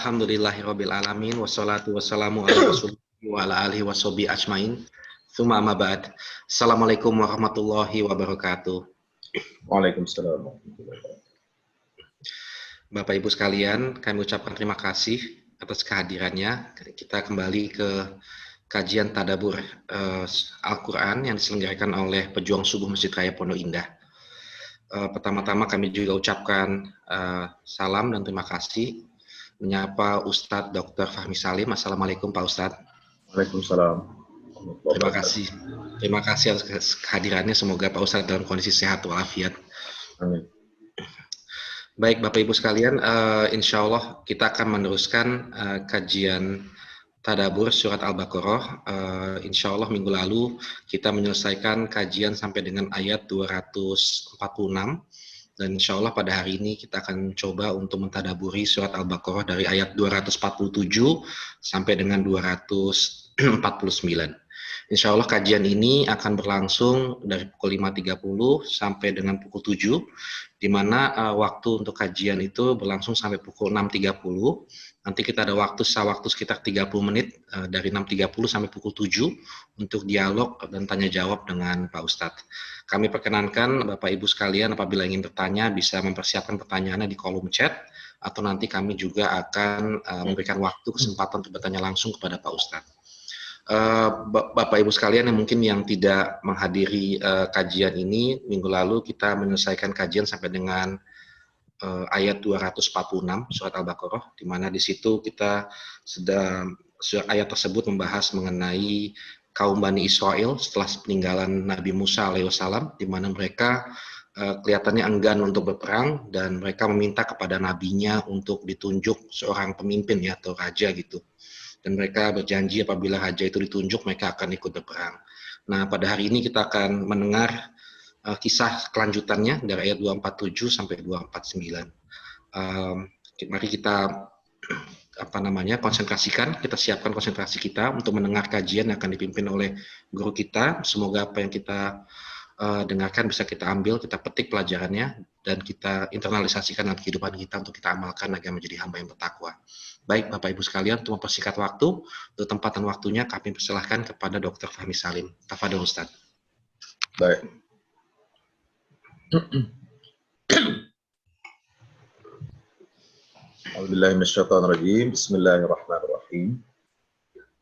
Alhamdulillahirabbil alamin wassalatu wassalamu ala rasulillah wa ala alihi washabihi ajmain. Tsumma amma ba'd. Assalamualaikum warahmatullahi wabarakatuh. Waalaikumsalam warahmatullahi wabarakatuh. Bapak Ibu sekalian, kami ucapkan terima kasih atas kehadirannya. Kita kembali ke kajian tadabbur Al-Qur'an yang diselenggarakan oleh Pejuang Subuh Masjid Raya Pondok Indah. Pertama-tama kami juga ucapkan salam dan terima kasih menyapa Ustadz Dr. Fahmi Salim. Assalamualaikum Pak Ustadz. Waalaikumsalam. Terima kasih atas kehadirannya. Semoga Pak Ustadz dalam kondisi sehat walafiat. Amin. Baik Bapak Ibu sekalian, insya Allah kita akan meneruskan kajian tadabbur surat Al-Baqarah. Insya Allah minggu lalu kita menyelesaikan kajian sampai dengan ayat 246. Dan insya Allah pada hari ini kita akan coba untuk mentadaburi surat Al-Baqarah dari ayat 247 sampai dengan 249. Insya Allah kajian ini akan berlangsung dari pukul 5.30 sampai dengan pukul 7, di mana waktu untuk kajian itu berlangsung sampai pukul 6.30. Nanti kita ada waktu sekitar 30 menit dari 6.30 sampai pukul 7 untuk dialog dan tanya jawab dengan Pak Ustadz. Kami perkenankan Bapak Ibu sekalian apabila ingin bertanya bisa mempersiapkan pertanyaannya di kolom chat, atau nanti kami juga akan memberikan waktu kesempatan untuk bertanya langsung kepada Pak Ustadz. Bapak Ibu sekalian yang mungkin yang tidak menghadiri kajian ini, minggu lalu kita menyelesaikan kajian sampai dengan ayat 246 surat Al-Baqarah, di mana di situ kita sedang ayat tersebut membahas mengenai kaum Bani Israel setelah peninggalan Nabi Musa alaihissalam, di mana mereka kelihatannya enggan untuk berperang dan mereka meminta kepada nabinya untuk ditunjuk seorang pemimpin ya atau raja gitu. Dan mereka berjanji apabila raja itu ditunjuk mereka akan ikut berperang. Nah, pada hari ini kita akan mendengar kisah kelanjutannya dari ayat 247 sampai 249. Mari kita konsentrasikan, kita siapkan konsentrasi kita untuk mendengar kajian yang akan dipimpin oleh guru kita. Semoga apa yang kita dengarkan bisa kita ambil, kita petik pelajarannya, dan kita internalisasikan dalam kehidupan kita untuk kita amalkan agar menjadi hamba yang bertakwa. Baik Bapak Ibu sekalian, untuk mempersingkat waktu, untuk tempat dan waktunya kami persilahkan kepada Dr. Fahmi Salim. Tafadhol Ustaz. Baik. A'udzubillahi Bismillahirrahmanirrahim.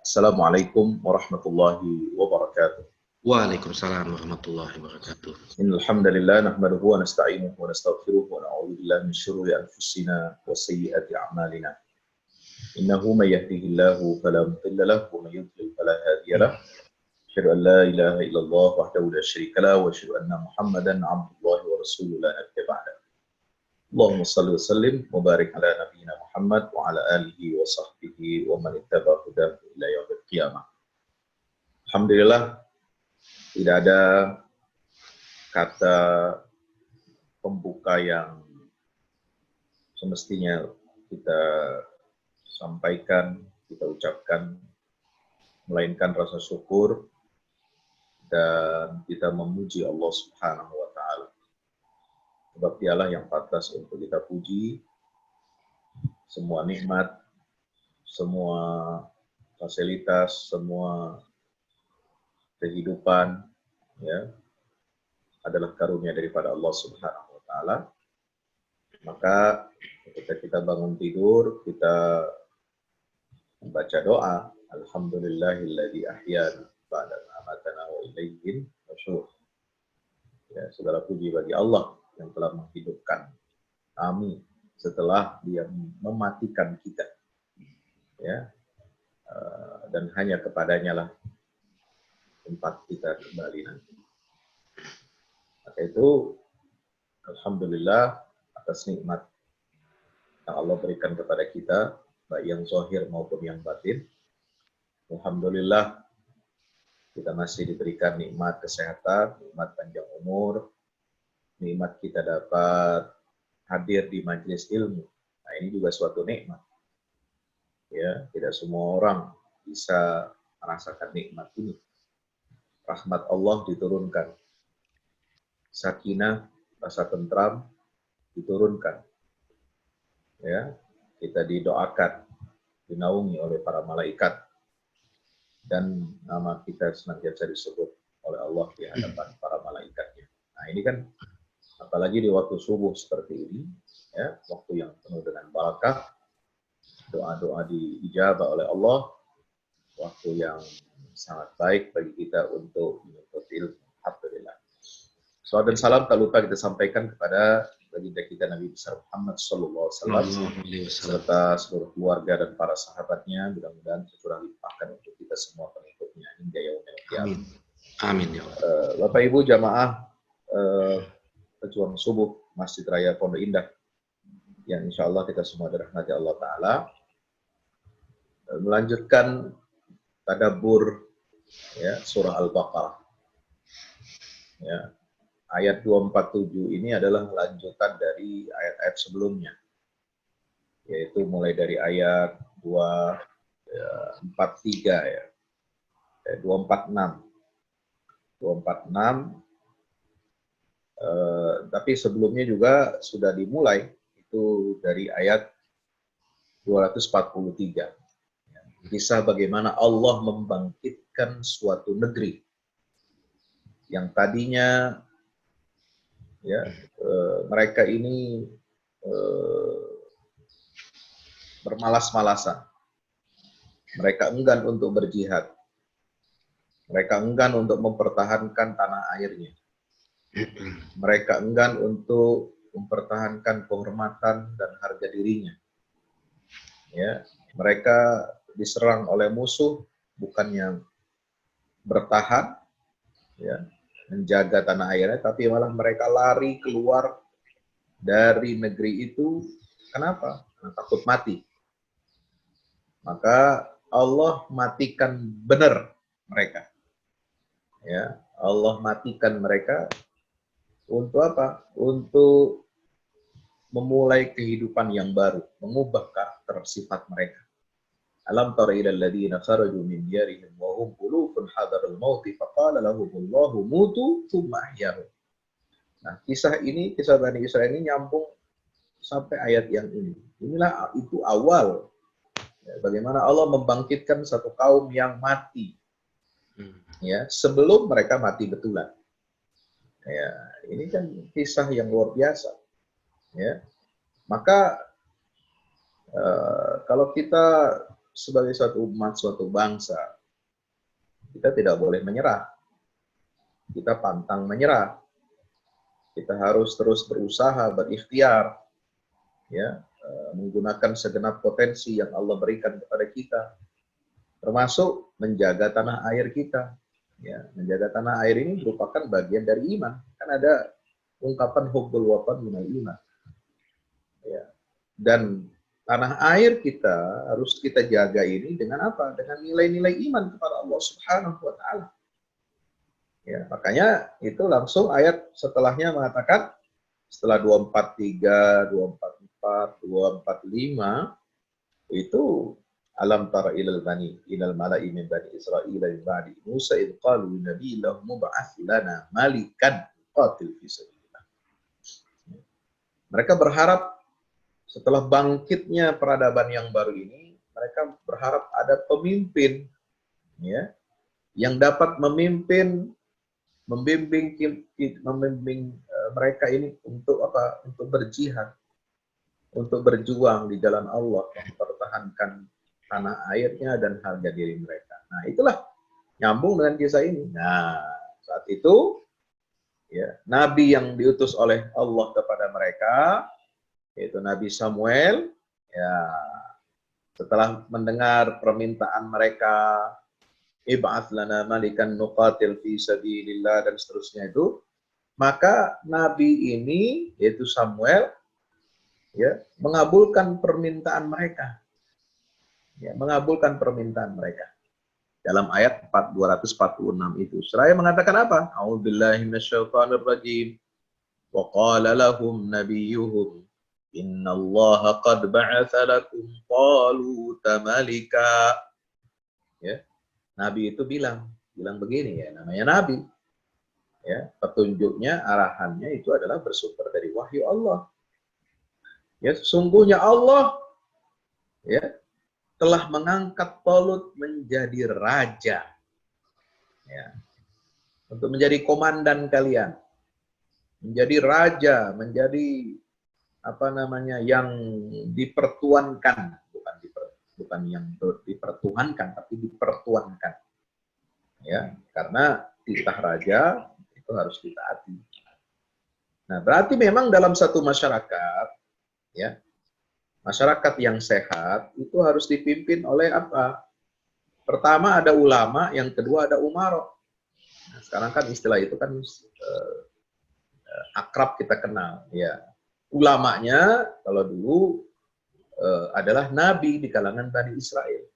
Assalamualaikum warahmatullahi wabarakatuh. Waalaikumsalam warahmatullahi wabarakatuh. Innal hamdalillah nahmaduhu wa nasta'inuhu wa nastaghfiruhu wa na'udzu billahi min shururi anfusina wa sayyiati a'malina. Innahu may yahdihillahu fala mudilla lahu wa may yudlil fala hadiya lahu. Asyhadu an la ilaha illallah wahdahu la syarika lahu wa asyhadu anna Muhammadan 'abdullahi wa rasuluhu la nabiyya ba'da. Allahumma shalli wa sallim wa barik ala nabiyyina Muhammad wa ala alihi wa sahbihi wa man ittaba'a hudahu ila yaumil qiyamah. Alhamdulillah, tidak ada kata pembuka yang semestinya kita sampaikan, kita ucapkan, melainkan rasa syukur dan kita memuji Allah Subhanahu wa Ta'ala. Sebab Dialah yang pantas untuk kita puji. Semua nikmat, semua fasilitas, semua kehidupan ya adalah karunia daripada Allah Subhanahu wa Ta'ala. Maka ketika kita bangun tidur, kita membaca doa, alhamdulillahilladzi ahyana ba'da ma amatana wa ilaihin nusyur. Ya, segala puji bagi Allah yang telah menghidupkan kami setelah Dia mematikan kita. Ya. Dan hanya kepadanya lah tempat kita kembali nanti. Maka itu alhamdulillah atas nikmat yang Allah berikan kepada kita, baik yang zahir maupun yang batin. Alhamdulillah kita masih diberikan nikmat kesehatan, nikmat panjang umur, nikmat kita dapat hadir di majelis ilmu. Nah, ini juga suatu nikmat. Ya, tidak semua orang bisa merasakan nikmat ini. Rahmat Allah diturunkan. Sakinah, rasa tentram diturunkan. Ya, kita didoakan dinaungi oleh para malaikat, dan nama kita senantiasa disebut oleh Allah di hadapan para malaikatnya. Nah ini kan apalagi di waktu subuh seperti ini, ya, waktu yang penuh dengan barakah, doa-doa diijabah oleh Allah, waktu yang sangat baik bagi kita untuk menuntut ilmu. Alhamdulillah. Salawat dan salam tak lupa kita sampaikan kepada baginda kita Nabi besar Muhammad Sallallahu Alaihi Wasallam serta seluruh keluarga dan para sahabatnya. Mudah-mudahan tercurah limpahkan untuk kita semua pengikutnya hingga yaumil qiyamah. Amin ya Allah. Bapak Ibu jamaah pejuang subuh Masjid Raya Pondok Indah yang insya Allah kita semua dirahmati Allah Ta'ala, melanjutkan tadabbur ya, surah Al-Baqarah. Ya, ayat 247 ini adalah lanjutan dari ayat-ayat sebelumnya, yaitu mulai dari ayat 243 ya, 246. Tapi sebelumnya juga sudah dimulai itu dari ayat 243. Kisah bagaimana Allah membangkitkan suatu negeri yang tadinya ya mereka ini bermalas-malasan. Mereka enggan untuk berjihad. Mereka enggan untuk mempertahankan tanah airnya. Mereka enggan untuk mempertahankan kehormatan dan harga dirinya. Ya, mereka diserang oleh musuh bukannya bertahan, ya, menjaga tanah airnya, tapi malah mereka lari keluar dari negeri itu. Kenapa? Karena takut mati. Maka Allah matikan benar mereka. Ya, Allah matikan mereka untuk apa? Untuk memulai kehidupan yang baru, mengubah karakter sifat mereka. Alam tara ila alladziina kharaju min diyarihim wa hum ulufun hadarul maut faqala lahumullahu mutu tsumma ahyahum. Nah, kisah Bani Israil ini nyambung sampai ayat yang ini. Inilah itu awal ya, bagaimana Allah membangkitkan satu kaum yang mati. Ya, sebelum mereka mati betulan. Ya, ini kan kisah yang luar biasa. Ya, maka kalau kita sebagai suatu umat, suatu bangsa, kita tidak boleh menyerah. Kita pantang menyerah. Kita harus terus berusaha, berikhtiar, ya, menggunakan segenap potensi yang Allah berikan kepada kita, termasuk menjaga tanah air kita. Ya, menjaga tanah air ini merupakan bagian dari iman. Kan ada ungkapan hubbul watan minal iman. Ya. Dan tanah air kita harus kita jaga ini dengan apa? Dengan nilai-nilai iman kepada Allah Subhanahu wa Ta'ala. Ya, makanya itu langsung ayat setelahnya mengatakan, setelah 243, 244, 245 itu alam tara ilal mala'i min bani Israil min ba'di Musa id qalu nabi lahu mub'ats lana malikan qatil fi sabilillah. Mereka berharap setelah bangkitnya peradaban yang baru ini, mereka berharap ada pemimpin ya yang dapat membimbing mereka ini untuk apa? Untuk berjihad, untuk berjuang di jalan Allah, mempertahankan tanah airnya dan harga diri mereka. Nah, itulah nyambung dengan kisah ini. Nah, saat itu ya, nabi yang diutus oleh Allah kepada mereka yaitu Nabi Samuel, ya, setelah mendengar permintaan mereka, ib'ats lana malikan nuqatil fi sabilillah dan seterusnya itu, maka nabi ini yaitu Samuel ya mengabulkan permintaan mereka. Ya, mengabulkan permintaan mereka. Dalam ayat 246 itu. Seraya mengatakan apa? A'udzubillahi minasyaitonir rajim. Wa qala lahum nabiyyuhum innallaha qad ba'atsa lakum taluta malika. Ya. Nabi itu bilang begini ya, namanya nabi. Ya, petunjuknya, arahannya itu adalah bersumber dari wahyu Allah. Ya, sesungguhnya Allah ya telah mengangkat Talut menjadi raja. Ya. Untuk menjadi komandan kalian. Menjadi raja, menjadi apa namanya, yang dipertuankan, bukan yang dipertuhankan, tapi dipertuankan. Ya, karena titah raja itu harus ditaati. Nah, berarti memang dalam satu masyarakat, ya, masyarakat yang sehat itu harus dipimpin oleh apa? Pertama ada ulama, yang kedua ada umaro. Nah, sekarang kan istilah itu kan akrab kita kenal, ya. Ulamanya kalau dulu adalah nabi di kalangan Bani Israel.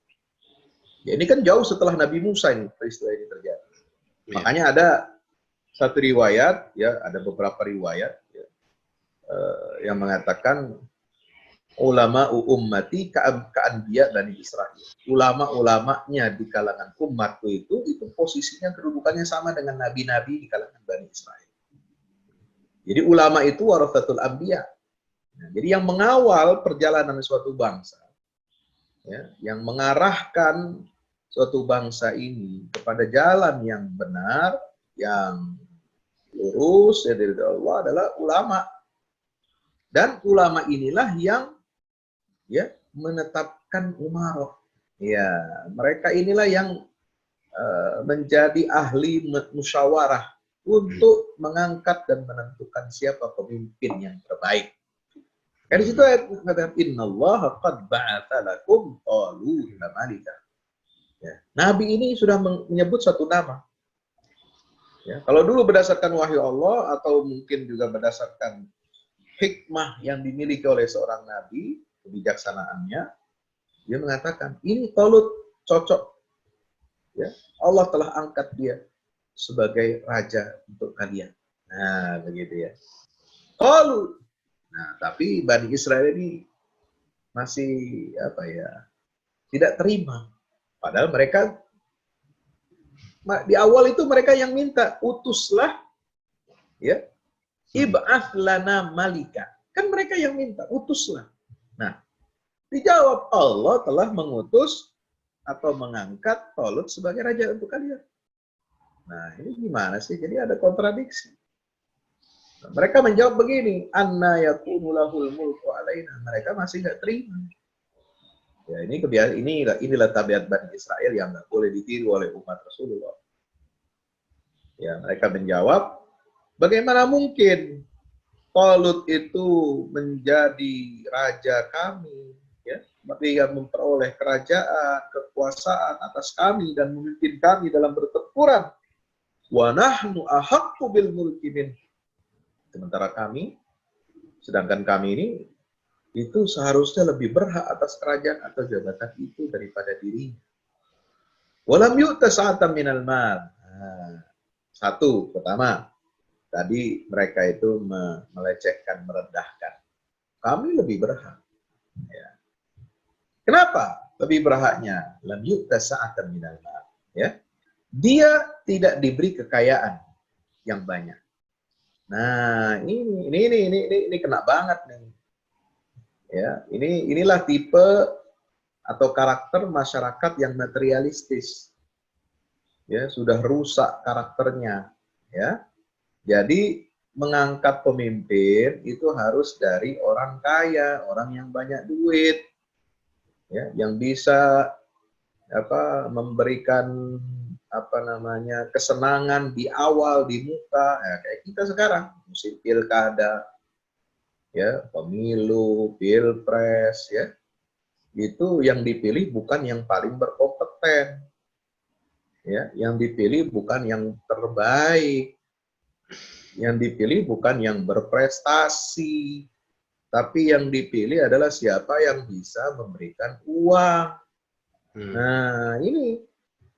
Ya, ini kan jauh setelah Nabi Musa ini peristiwa ini terjadi. Ya. Makanya ada satu riwayat, ya, ada beberapa riwayat, ya, yang mengatakan ulama ummati ka'anbiya Bani Israel. Ulama-ulamanya di kalangan umatku itu posisinya kedudukannya sama dengan nabi-nabi di kalangan Bani Israel. Jadi ulama itu warathatul anbiya. Nah, jadi yang mengawal perjalanan suatu bangsa, ya, yang mengarahkan suatu bangsa ini kepada jalan yang benar, yang lurus ya dari Allah adalah ulama. Dan ulama inilah yang, ya, menetapkan umaro. Ya, mereka inilah yang menjadi ahli musyawarah untuk mengangkat dan menentukan siapa pemimpin yang terbaik. Dari situ ayat mengatakan innallaha qad ba'atsa lakum taluta malika. Ya, Nabi ini sudah menyebut satu nama. Ya, kalau dulu berdasarkan wahyu Allah atau mungkin juga berdasarkan hikmah yang dimiliki oleh seorang nabi, kebijaksanaannya, dia mengatakan ini Talut cocok. Ya, Allah telah angkat dia sebagai raja untuk kalian. Nah, begitu ya. Talut. Nah, tapi Bani Israel ini masih apa ya? Tidak terima. Padahal mereka di awal itu mereka yang minta, utuslah, ya, ib'ath lana malika. Kan mereka yang minta, utuslah. Nah, dijawab Allah telah mengutus atau mengangkat Talut sebagai raja untuk kalian. Nah, ini gimana sih? Jadi ada kontradiksi. Nah, mereka menjawab begini, anna yakunu lahul mulku alaina. Mereka masih nggak terima. Ya, inilah tabiat Bani Israel yang nggak boleh ditiru oleh umat Rasulullah. Ya, mereka menjawab, bagaimana mungkin Talut itu menjadi raja kami, ya, dia memperoleh kerajaan, kekuasaan atas kami dan memimpin kami dalam pertempuran. Wa nahnu ahaqqu bil mulki min. Sementara sedangkan kami ini itu seharusnya lebih berhak atas kerajaan atau jabatan itu daripada dirinya. Walam yu'ta sa'atan minal mal. Nah, satu, pertama, tadi mereka itu melecehkan, merendahkan. Kami lebih berhak. Ya. Kenapa lebih berhaknya? Lam yu'ta sa'atan minal mal. Ya. Dia tidak diberi kekayaan yang banyak. Nah, ini kena banget nih. Ya, inilah tipe atau karakter masyarakat yang materialistis. Ya, sudah rusak karakternya, ya. Jadi mengangkat pemimpin itu harus dari orang kaya, orang yang banyak duit. Ya, yang bisa memberikan kesenangan di awal, di muka, ya, kayak kita sekarang musim pilkada, ya, pemilu, pilpres, ya, itu yang dipilih bukan yang paling berkompeten, ya, yang dipilih bukan yang terbaik, yang dipilih bukan yang berprestasi, tapi yang dipilih adalah siapa yang bisa memberikan uang. Nah, ini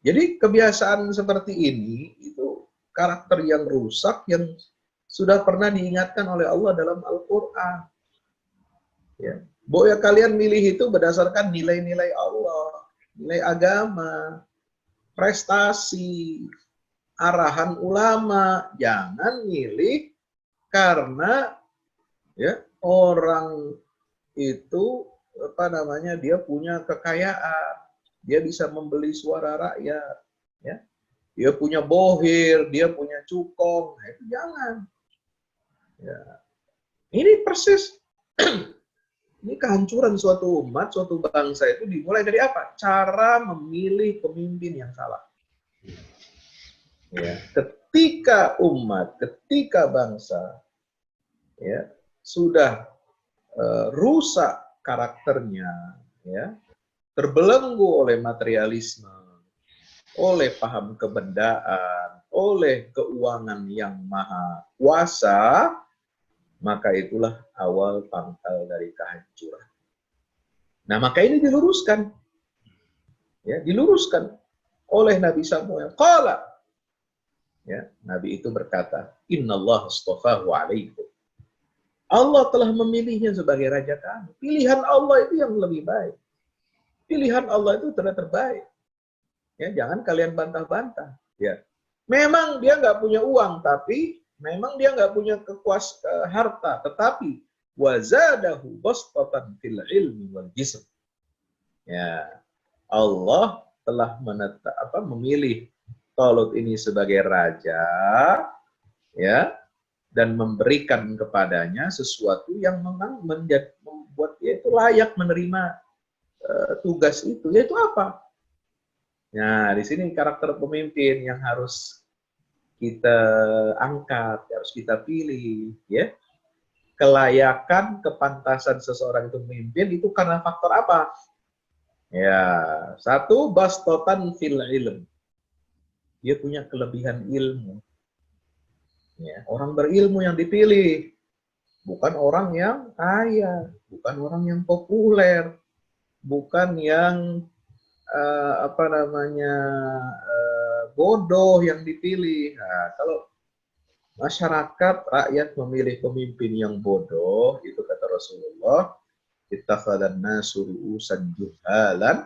jadi kebiasaan seperti ini itu karakter yang rusak yang sudah pernah diingatkan oleh Allah dalam Al-Quran. Ya. Bahwa kalian milih itu berdasarkan nilai-nilai Allah, nilai agama, prestasi, arahan ulama. Jangan milih karena, ya, orang itu dia punya kekayaan, dia bisa membeli suara rakyat, ya. Dia punya bohir, dia punya cukong, nah, itu jangan. Ya. Ini persis, ini kehancuran suatu umat, suatu bangsa itu dimulai dari apa? Cara memilih pemimpin yang salah. Ya. Ketika umat, ketika bangsa, ya sudah rusak karakternya, ya terbelenggu oleh materialisme, oleh paham kebendaan, oleh keuangan yang maha kuasa, maka itulah awal pangkal dari kehancuran. Nah, maka ini diluruskan, ya, diluruskan oleh Nabi Samuel. Qala, ya, Nabi itu berkata, Innallaha astafahu alaikum. Allah telah memilihnya sebagai raja kami. Pilihan Allah itu yang lebih baik. Pilihan Allah itu terbaik. Ya, jangan kalian bantah-bantah. Ya, memang dia nggak punya uang, tapi memang dia nggak punya harta, tetapi wazadahu bastatan fil ilmi wal jism. Ya, Allah telah memilih Talut ini sebagai raja, ya, dan memberikan kepadanya sesuatu yang memang membuat dia itu layak menerima tugas itu, yaitu apa? Nah, di sini karakter pemimpin yang harus kita angkat, harus kita pilih, ya. Kelayakan, kepantasan seseorang itu memimpin itu karena faktor apa? Ya, satu, bastotan fil ilm. Dia punya kelebihan ilmu. Ya, orang berilmu yang dipilih, bukan orang yang kaya, bukan orang yang populer, bukan yang bodoh yang dipilih. Nah, kalau masyarakat, rakyat memilih pemimpin yang bodoh, itu kata Rasulullah, ittakhadhan nasu ru'usan juhalan,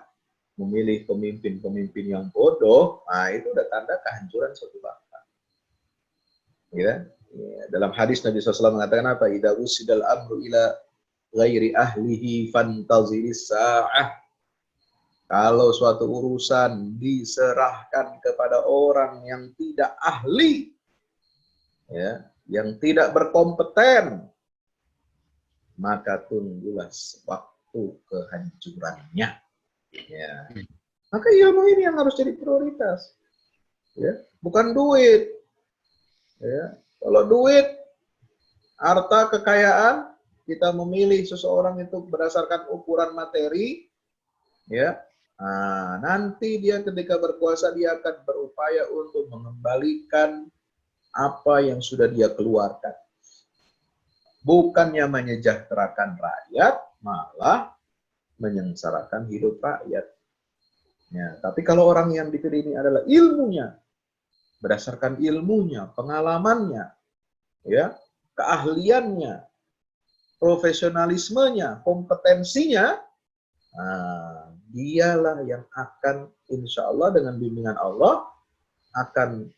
memilih pemimpin-pemimpin yang bodoh, nah itu udah tanda kehancuran suatu bangsa. Ya. Dalam hadis Nabi SAW mengatakan apa? Idza usidal amru ila ghairi ahlihi fantaziris sa'ah. Kalau suatu urusan diserahkan kepada orang yang tidak ahli, ya, yang tidak berkompeten, maka tunggulah waktu kehancurannya. Ya. Maka ilmu ini yang harus jadi prioritas, ya, bukan duit. Ya. Kalau duit, harta, kekayaan, kita memilih seseorang itu berdasarkan ukuran materi, ya. Nah, nanti dia ketika berkuasa dia akan berupaya untuk mengembalikan apa yang sudah dia keluarkan. Bukannya menyejahterakan rakyat, malah menyengsarakan hidup rakyat. Ya, tapi kalau orang yang dipilih ini adalah ilmunya, berdasarkan ilmunya, pengalamannya, ya, keahliannya, profesionalismenya, kompetensinya, nah, dialah yang akan insya Allah dengan bimbingan Allah akan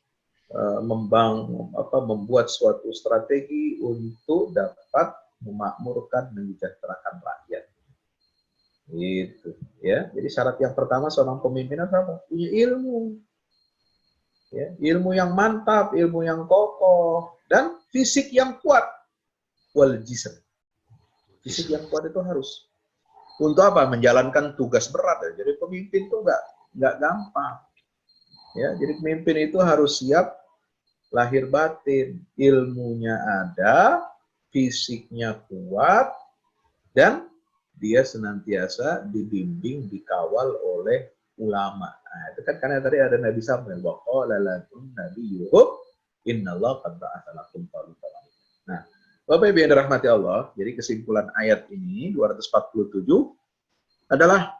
membuat suatu strategi untuk dapat memakmurkan, menyejahterakan rakyat. Gitu, ya. Jadi syarat yang pertama seorang pemimpin apa? Punya ilmu. Ya, ilmu yang mantap, ilmu yang kokoh, dan fisik yang kuat. Wal jism. Fisik yang kuat itu harus. Untuk apa? Menjalankan tugas berat. Ya. Jadi pemimpin itu nggak gampang. Ya, jadi pemimpin itu harus siap lahir batin, ilmunya ada, fisiknya kuat, dan dia senantiasa dibimbing, dikawal oleh ulama. Nah, itu kan karena tadi ada Nabi Samuel, wa qala lakum nabiyyuhum innallaha qad ba'atha lakum talutan. Nah, Bapak Ibu yang dirahmati Allah, jadi kesimpulan ayat ini 247 adalah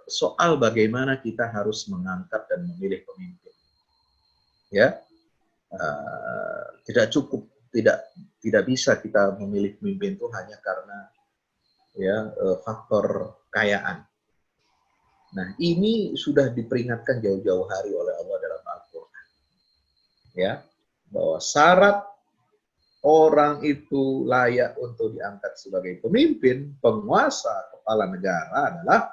soal bagaimana kita harus mengangkat dan memilih pemimpin. Ya, tidak cukup, tidak bisa kita memilih pemimpin itu hanya karena ya faktor kekayaan. Nah, ini sudah diperingatkan jauh-jauh hari oleh Allah dalam Al-Qur'an. Ya, bahwa syarat orang itu layak untuk diangkat sebagai pemimpin, penguasa, kepala negara adalah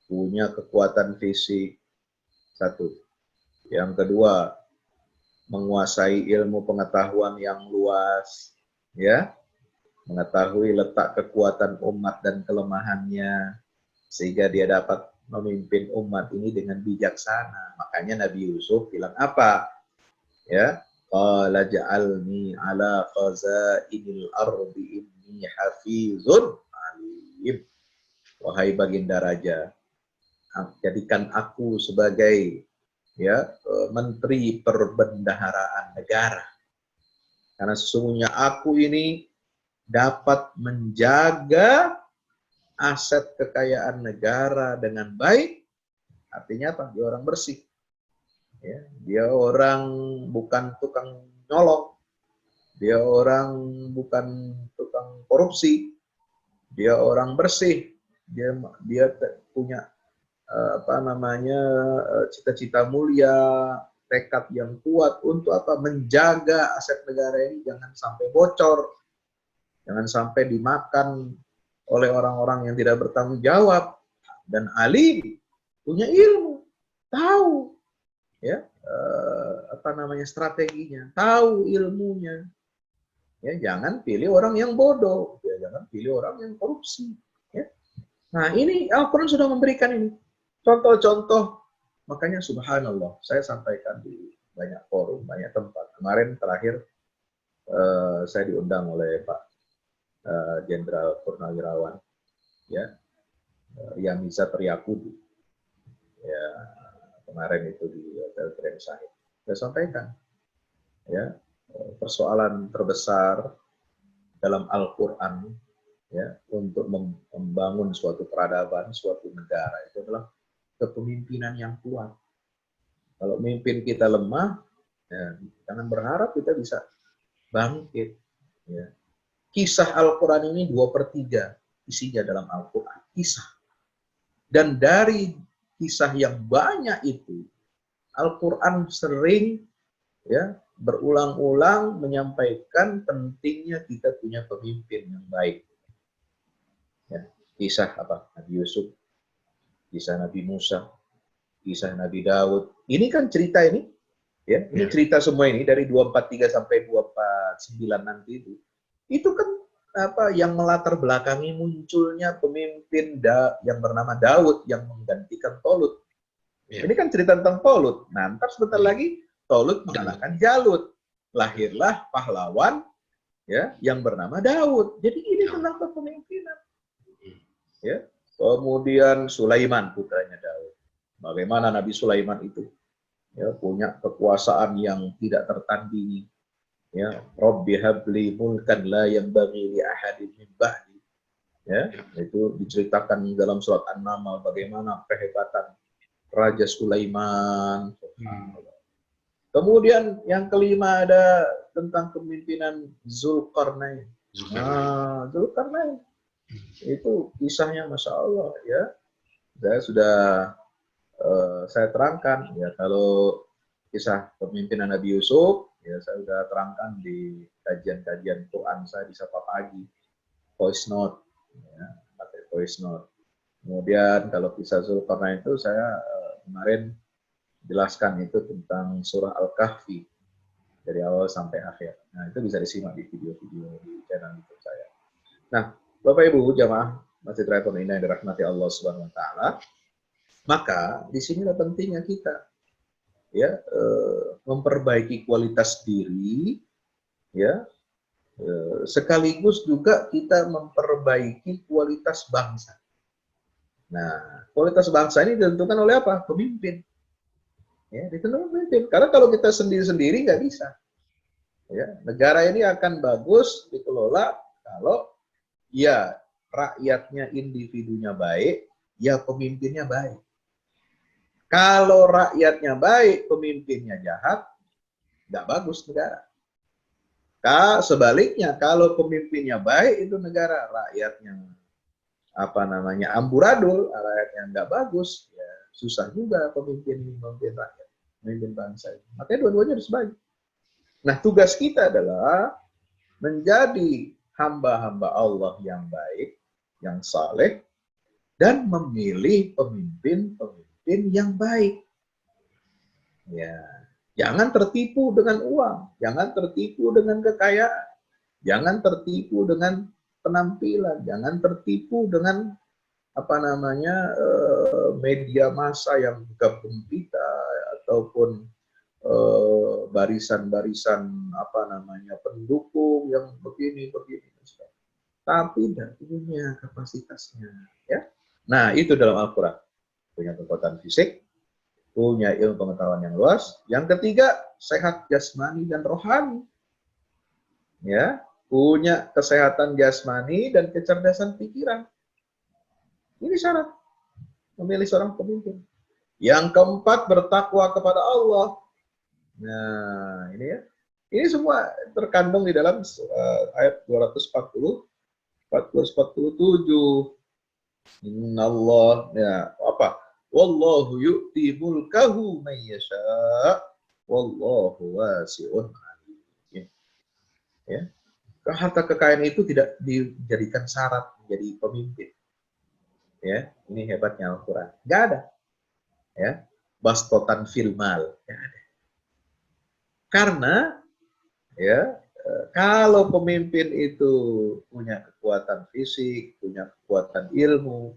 punya kekuatan fisik, satu. Yang kedua, menguasai ilmu pengetahuan yang luas, ya, mengetahui letak kekuatan umat dan kelemahannya, sehingga dia dapat memimpin umat ini dengan bijaksana. Makanya Nabi Yusuf bilang apa? Ya, qala ja'alni ala khazainil ardi inni hafizun alim. Wahai baginda raja, jadikan aku sebagai menteri perbendaharaan negara. Karena sesungguhnya aku ini dapat menjaga aset kekayaan negara dengan baik. Artinya apa? Dia orang bersih. Ya, dia orang bukan tukang nyolong, dia orang bukan tukang korupsi, dia orang bersih, dia punya cita-cita mulia, tekad yang kuat untuk apa? Menjaga aset negara ini jangan sampai bocor, jangan sampai dimakan oleh orang-orang yang tidak bertanggung jawab. Dan alim, punya ilmu, tahu strateginya, tahu ilmunya. Ya, jangan pilih orang yang bodoh, ya, jangan pilih orang yang korupsi. Ya. Nah, ini Al-Quran sudah memberikan ini contoh-contoh. Makanya subhanallah, saya sampaikan di banyak forum, banyak tempat. Kemarin terakhir saya diundang oleh Pak Jenderal Purnawirawan, ya, Yamiza Triakudu, ya, kemarin itu di Hotel Grand Sahid. Saya sampaikan, ya, persoalan terbesar dalam Al-Quran, ya, untuk membangun suatu peradaban, suatu negara itu adalah kepemimpinan yang kuat. Kalau pemimpin kita lemah, ya, jangan berharap kita bisa bangkit. Ya. Kisah Al-Quran ini 2/3 isinya dalam Al-Quran, kisah. Dan dari kisah yang banyak itu, Al-Quran sering, ya, berulang-ulang menyampaikan pentingnya kita punya pemimpin yang baik. Ya. Kisah apa? Nabi Yusuf, kisah Nabi Musa, kisah Nabi Daud. Ini kan cerita ini, ya, ini cerita semua ini dari 243 sampai 249 nanti itu. Itu kan apa yang melatar belakangi munculnya pemimpin yang bernama Daud yang menggantikan Tolut. Ini kan cerita tentang Tolut. Nah, ntar sebentar lagi Tolut mengalahkan Jalut. Lahirlah pahlawan, ya, yang bernama Daud. Jadi ini tentang kepemimpinan. Ya. Kemudian Sulaiman putranya Daud. Bagaimana Nabi Sulaiman itu, ya, punya kekuasaan yang tidak tertandingi. Ya, Rabbi habli mulkan la yanbaghi li ahadin min ba'di. Ya, itu diceritakan dalam surat An-Naml bagaimana kehebatan Raja Sulaiman. Kemudian yang kelima ada tentang kepemimpinan Zulkarnain. Nah, Zulkarnain itu kisahnya Masya Allah, ya. Saya terangkan, ya, kalau kisah kepemimpinan Nabi Yusuf, ya, saya sudah terangkan di kajian-kajian Quran saya di Sapa Pagi, voice note, ya, pakai voice note. Kemudian kalau kisah Zulkarnain itu saya kemarin jelaskan itu tentang surah Al-Kahfi dari awal sampai akhir. Nah, itu bisa disimak di video-video di channel YouTube saya. Nah, Bapak Ibu jamaah Masjid Raya Pondok Indah yang dirahmati Allah Subhanahu wa taala, maka di sinilah pentingnya kita, ya, memperbaiki kualitas diri, ya, sekaligus juga kita memperbaiki kualitas bangsa. Nah, kualitas bangsa ini ditentukan oleh apa? Pemimpin. Ya, ditentukan pemimpin. Karena kalau kita sendiri-sendiri nggak bisa. Ya, negara ini akan bagus dikelola kalau, ya, rakyatnya, individunya baik, ya, pemimpinnya baik. Kalau rakyatnya baik, pemimpinnya jahat, nggak bagus negara. Sebaliknya, kalau pemimpinnya baik, itu negara, rakyatnya amburadul, rakyatnya nggak bagus, ya, susah juga pemimpin rakyat, pemimpin bangsa. Makanya dua-duanya harus baik. Nah, tugas kita adalah menjadi hamba-hamba Allah yang baik, yang saleh, dan memilih pemimpin-pemimpin yang baik. Ya, jangan tertipu dengan uang, jangan tertipu dengan kekayaan, jangan tertipu dengan penampilan, jangan tertipu dengan media massa yang gabung kita ataupun barisan-barisan pendukung yang begini. Tapi tidak punya kapasitasnya, ya. Nah, itu dalam Al-Quran. Punya kekuatan fisik, punya ilmu pengetahuan yang luas. Yang ketiga, sehat jasmani dan rohani. Ya, punya kesehatan jasmani dan kecerdasan pikiran. Ini syarat memilih seorang pemimpin. Yang keempat, bertakwa kepada Allah. Nah, ini ya. Ini semua terkandung di dalam ayat 240, 447. Innallah, ya apa? Wallahu yu'ti mulkahu man yasha. Wallahu wasi'un alim. Ya. Harta kekayaan itu tidak dijadikan syarat menjadi pemimpin. Ya, ini hebatnya Al-Qur'an. Enggak ada. Ya. Bastotan fil mal, enggak ada. Karena ya, kalau pemimpin itu punya kekuatan fisik, punya kekuatan ilmu,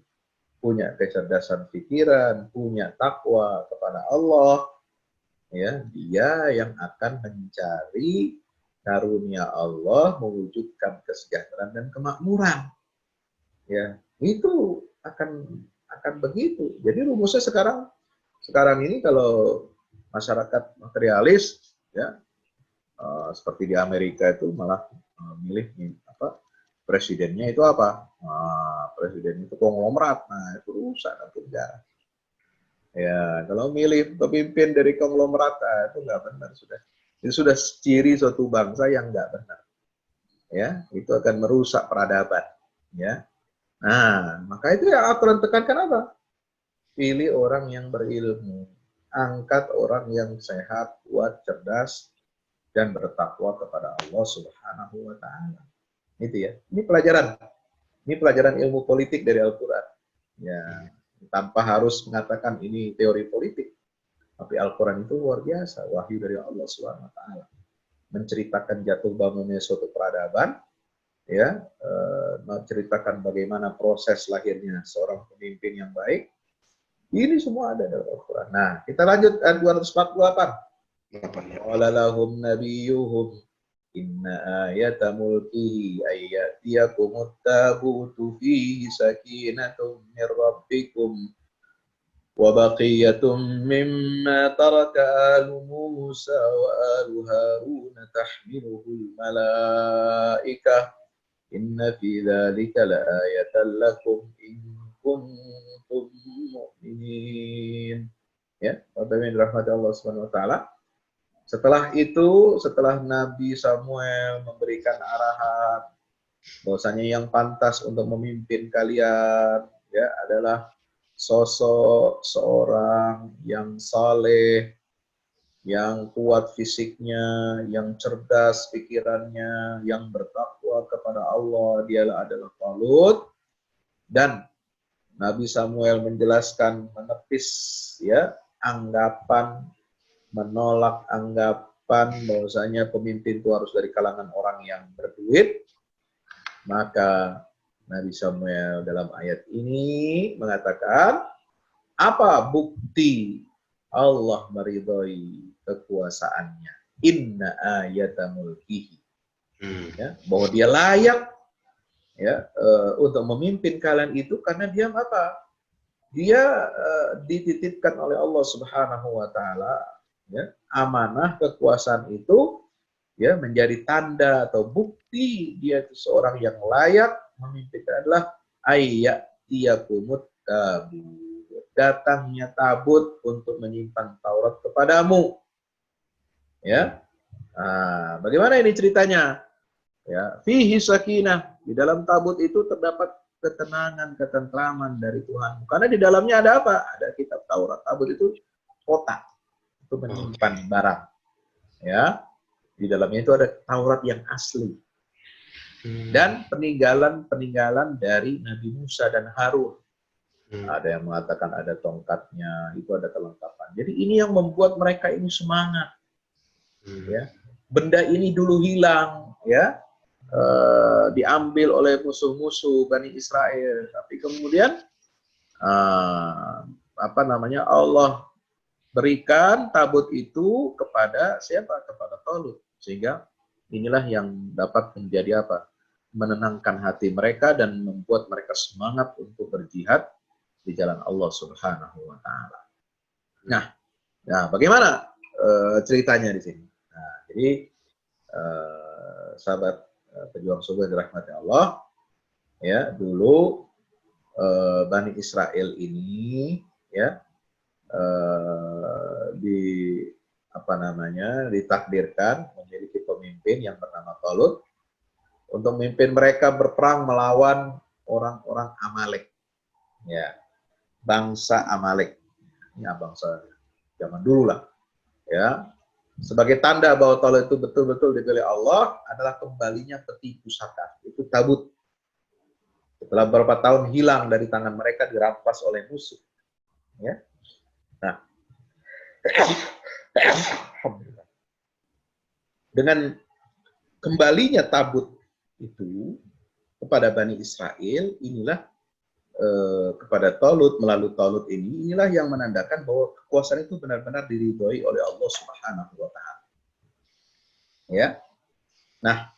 punya kecerdasan pikiran, punya takwa kepada Allah, ya, dia yang akan mencari karunia Allah mewujudkan kesejahteraan dan kemakmuran. Ya, itu akan begitu. Jadi rumusnya sekarang ini kalau masyarakat materialis, ya, seperti di Amerika itu malah milih presidennya itu apa? Presiden itu konglomerat. Nah, itu rusak nanti negara. Ya, kalau milih pemimpin dari konglomerat, itu nggak benar sudah. Itu sudah ciri suatu bangsa yang nggak benar. Ya, itu akan merusak peradaban. Ya. Nah, maka itu yang aturan tekankan apa? Pilih orang yang berilmu, angkat orang yang sehat, kuat, cerdas, dan bertakwa kepada Allah Subhanahu wa taala. Itu ya. Ini pelajaran ilmu politik dari Al-Qur'an. Ya, tanpa harus mengatakan ini teori politik. Tapi Al-Qur'an itu luar biasa, wahyu dari Allah Subhanahu wa taala. Menceritakan jatuh bangunnya suatu peradaban, ya, menceritakan bagaimana proses lahirnya seorang pemimpin yang baik. Ini semua ada dalam Al-Qur'an. Nah, kita lanjut ayat 248. Qala lahum nabiyuhum inna ayata mulkihi ayyatiyakumut tabutu fihi sakinatun min rabbikum wa baqiyatum mimma taraka alu Musa wa alu Harun tahmiluhul malaikah inna fi dzalika laayatan lakum in kuntum mu'minin. Ya, Bapak yang dirahmati Allah Subhanahu wa taala. Setelah itu, setelah Nabi Samuel memberikan arahan bahwasanya yang pantas untuk memimpin kalian, ya, adalah sosok seorang yang saleh, yang kuat fisiknya, yang cerdas pikirannya, yang bertakwa kepada Allah, dialah adalah Talut. Dan Nabi Samuel menjelaskan, menepis, ya, anggapan, menolak anggapan bahwasanya pemimpin itu harus dari kalangan orang yang berduit. Maka Nabi Samuel dalam ayat ini mengatakan, apa bukti Allah meridhoi kekuasaannya? Inna ayata mulkihi. Ya, bahwa dia layak, ya, untuk memimpin kalian itu karena dia apa? Dia dititipkan oleh Allah Subhanahu wa taala, ya, amanah kekuasaan itu, ya, menjadi tanda atau bukti dia itu seorang yang layak memimpin adalah ayyatiyakumut tabut, datangnya tabut untuk menyimpan Taurat kepadamu. Ya. Nah, bagaimana ini ceritanya? Ya, fihi sakinah, di dalam tabut itu terdapat ketenangan, ketentraman dari Tuhan. Karena di dalamnya ada apa? Ada kitab Taurat. Tabut itu kotak untuk menyimpan barang. Ya, di dalamnya itu ada Taurat yang asli. Dan peninggalan dari Nabi Musa dan Harun. Ada yang mengatakan ada tongkatnya, itu ada kelengkapan. Jadi ini yang membuat mereka ini semangat. Ya, benda ini dulu hilang, ya, diambil oleh musuh-musuh Bani Israel. Tapi kemudian Allah berikan tabut itu kepada siapa? Kepada Talut. Sehingga inilah yang dapat menjadi menenangkan hati mereka dan membuat mereka semangat untuk berjihad di jalan Allah Subhanahu wa taala. Nah, bagaimana ceritanya di sini? Nah, jadi sahabat pejuang surga dirahmati Allah, ya, dulu Bani Israel ini, ya, ditakdirkan memiliki pemimpin yang bernama Talut untuk memimpin mereka berperang melawan orang-orang Amalek, ya, bangsa Amalek. Ini bangsa zaman dulu lah, ya. Sebagai tanda bahwa Talut itu betul-betul dipilih Allah adalah kembalinya peti pusaka, itu tabut. Setelah beberapa tahun hilang dari tangan mereka, dirampas oleh musuh, ya. Nah, dengan kembalinya tabut itu kepada Bani Israel, inilah kepada Talut, melalui Talut inilah yang menandakan bahwa kekuasaan itu benar-benar diridhoi oleh Allah Subhanahu wa taala. Ya. Nah,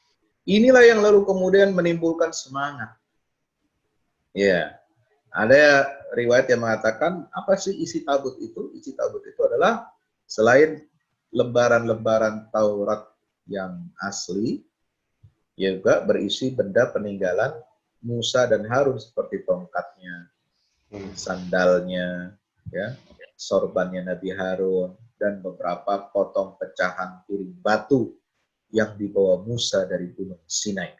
inilah yang lalu kemudian menimbulkan semangat. Ya. Ada riwayat yang mengatakan, apa sih isi tabut itu? Isi tabut itu adalah selain lembaran-lembaran Taurat yang asli, juga berisi benda peninggalan Musa dan Harun seperti tongkatnya, sandalnya, ya, sorbannya Nabi Harun, dan beberapa potong pecahan piring batu yang dibawa Musa dari Gunung Sinai.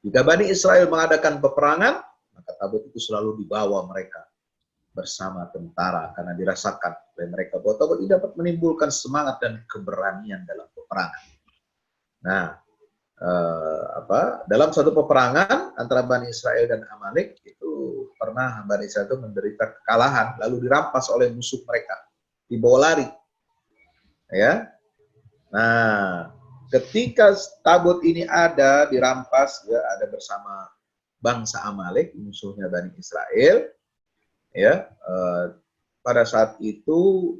Jika Bani Israel mengadakan peperangan, maka tabut itu selalu dibawa mereka bersama tentara karena dirasakan oleh mereka bahwa tabut ini dapat menimbulkan semangat dan keberanian dalam peperangan. Nah, dalam satu peperangan antara Bani Israel dan Amalek itu pernah Bani Israel itu menderita kekalahan lalu dirampas oleh musuh mereka, dibawa lari, ya. Nah, ketika tabut ini ada dirampas, ya, ada bersama bangsa Amalek, musuhnya Bani Israel, ya, pada saat itu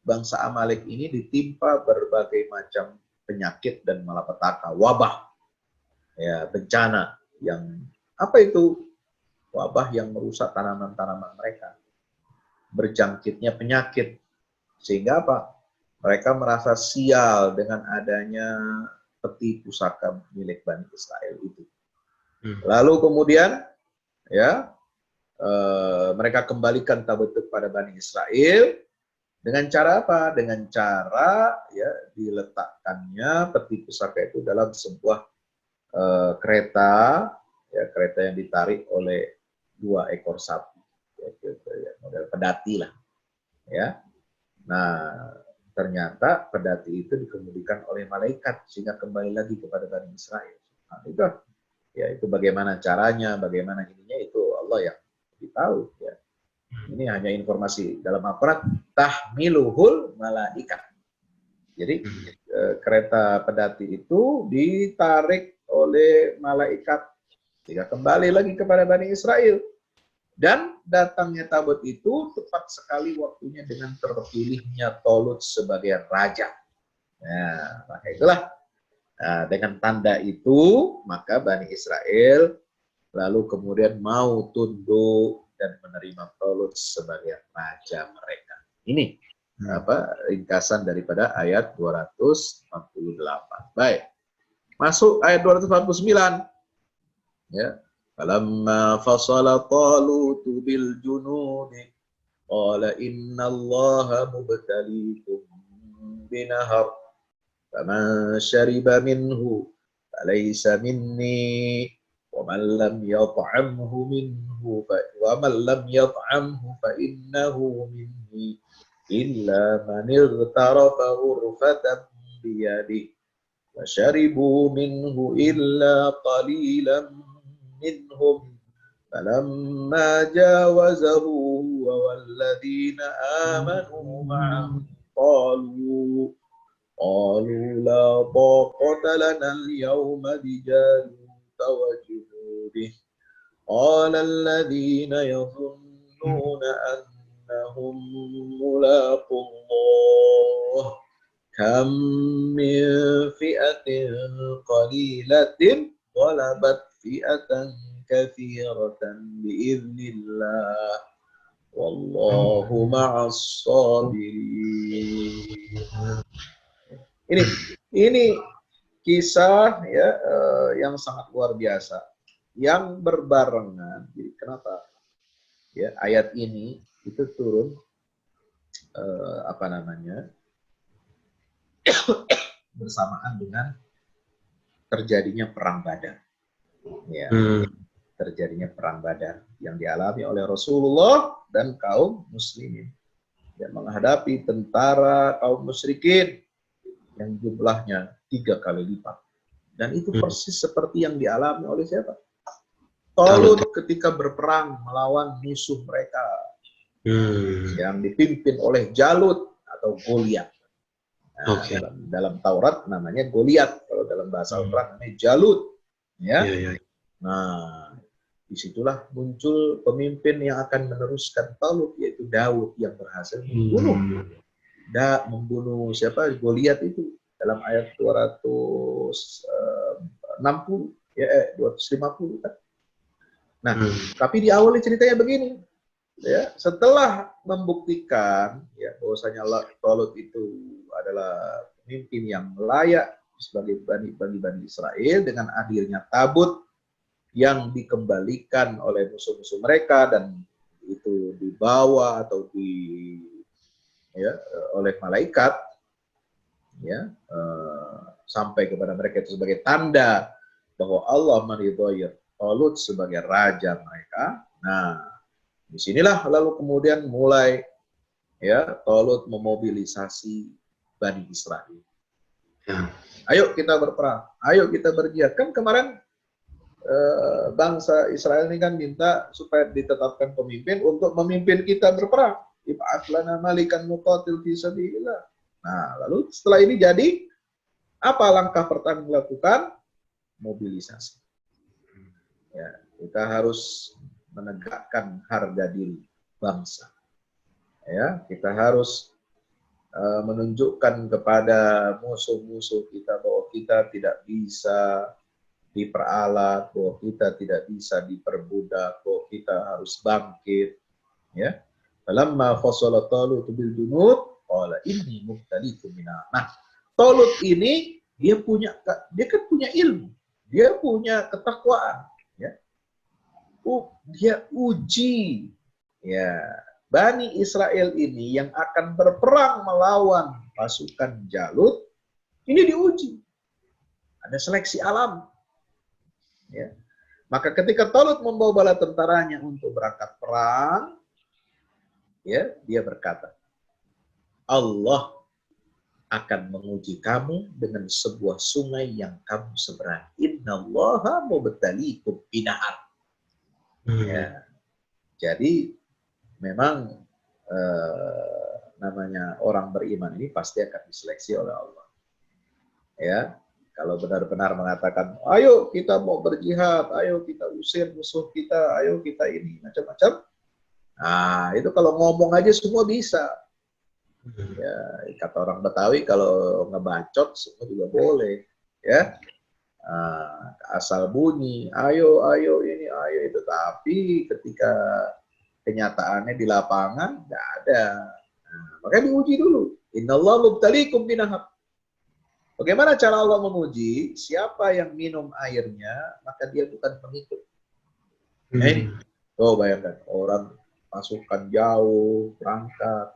bangsa Amalek ini ditimpa berbagai macam penyakit dan malapetaka, wabah, ya, bencana yang itu? Wabah yang merusak tanaman-tanaman mereka, berjangkitnya penyakit, sehingga mereka merasa sial dengan adanya peti pusaka milik Bani Israel itu. Lalu kemudian, ya, mereka kembalikan tabut itu kepada Bani Israel. Dengan cara apa? Dengan cara, ya, diletakkannya peti pusaka itu dalam sebuah kereta, ya, kereta yang ditarik oleh 2 ekor sapi, ya, model pedati lah, ya. Nah, ternyata pedati itu dikemudikan oleh malaikat sehingga kembali lagi kepada Bani Israel. Nah, itu bagaimana caranya, bagaimana ininya, itu Allah yang lebih tahu, ya. Ini hanya informasi dalam Al-Quran, tahmiluhul malaikat. Jadi kereta pedati itu ditarik oleh malaikat sehingga kembali lagi kepada Bani Israel. Dan datangnya tabut itu tepat sekali waktunya dengan terpilihnya Talut sebagai raja. Nah, maka itulah, dengan tanda itu maka Bani Israel lalu kemudian mau tunduk dan menerima Talut sebagai raja mereka. Ini ringkasan daripada ayat 248. Baik. Masuk ayat 249. Ya. Falamma fasala Talutu bil junudi qala innallaha mubtaliikum binahar faman shariba minhu falaysa minni ومن لم يطعمه فإنه مني إلا من اغترف غرفة بيده فشربوا منه إلا قليلا منهم فلما جاوزه هو والذين آمنوا معه قالوا لا طاقة لنا اليوم بجالوت وجنوده قال الذين يظنون أنهم ملاقو الله كم من فئة قليلة غلبت فئة كثيرة بإذن الله والله مع الصابرين. Ini kisah ya yang sangat luar biasa yang berbarengan. Jadi kenapa ya ayat ini itu turun bersamaan dengan terjadinya perang Badar. Ya, terjadinya perang Badar yang dialami oleh Rasulullah dan kaum muslimin yang menghadapi tentara kaum musyrikin yang jumlahnya 3 kali lipat. Dan itu persis seperti yang dialami oleh siapa? Talut ketika berperang melawan musuh mereka yang dipimpin oleh Jalut atau Goliat. Nah, dalam Taurat namanya Goliat, kalau dalam bahasa Al-Quran namanya Jalut. Ya. Nah, disitulah muncul pemimpin yang akan meneruskan Talut, yaitu Daud yang berhasil membunuh siapa? Goliat itu dalam ayat 260 ya 250 kan. Nah, tapi di awal ceritanya begini. Ya, setelah membuktikan ya bahwasanya Talut itu adalah pemimpin yang layak sebagai bagi Bani Israel dengan hadirnya tabut yang dikembalikan oleh musuh-musuh mereka dan itu dibawa atau oleh malaikat ya sampai kepada mereka itu sebagai tanda bahwa Allah meridhoi Talut sebagai raja mereka. Nah, disinilah lalu kemudian mulai ya Talut memobilisasi Bani Israel. Ayo kita berperang, ayo kita berjihad. Kan kemarin bangsa Israel ini kan minta supaya ditetapkan pemimpin untuk memimpin kita berperang. Ib'ats lana malikan nuqatil fi sabilillah. Nah, lalu setelah ini jadi apa langkah pertama dilakukan? Mobilisasi. Ya, kita harus menegakkan harga diri bangsa. Ya, kita harus menunjukkan kepada musuh-musuh kita bahwa kita tidak bisa diperalat, bahwa kita tidak bisa diperbudak, bahwa kita harus bangkit. Ya, falamma fasala Talut bil junud qala inni mubtaliikum minna. Nah, Talut ini dia kan punya ilmu, dia punya ketakwaan, ya. Dia uji ya Bani Israel ini yang akan berperang melawan pasukan Jalut, ini diuji. Ada seleksi alam. Ya. Maka ketika Talut membawa bala tentaranya untuk berangkat perang, ya, dia berkata, Allah akan menguji kamu dengan sebuah sungai yang kamu seberangi. Innallaha mubtaliikum binahar. Ya. Jadi memang namanya orang beriman ini pasti akan diseleksi oleh Allah. Ya, kalau benar-benar mengatakan, ayo kita mau berjihad, ayo kita usir musuh kita, ayo kita ini macam-macam. Nah, itu kalau ngomong aja semua bisa. Ya, kata orang Betawi kalau ngebacot semua juga boleh. Ya, asal bunyi, ayo ini, ayo itu. Tapi ketika kenyataannya di lapangan nggak ada. Nah, makanya diuji dulu. Innallaha mubtaliikum binahar. Bagaimana cara Allah menguji? Siapa yang minum airnya, maka dia bukan pengikut. Bayangkan orang pasukan jauh berangkat,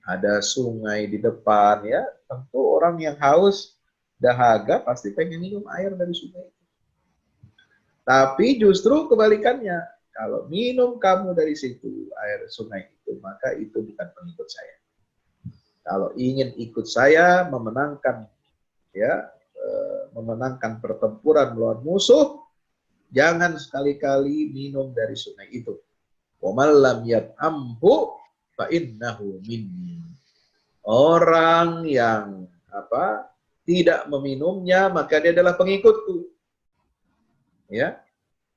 ada sungai di depan, ya tentu orang yang haus, dahaga pasti pengen minum air dari sungai itu. Tapi justru kebalikannya. Kalau minum kamu dari situ, air sungai itu, maka itu bukan pengikut saya. Kalau ingin ikut saya memenangkan ya memenangkan pertempuran melawan musuh, jangan sekali-kali minum dari sungai itu. Wa man lam yat'amhu fa innahu minni. Orang yang tidak meminumnya, maka dia adalah pengikutku. Ya.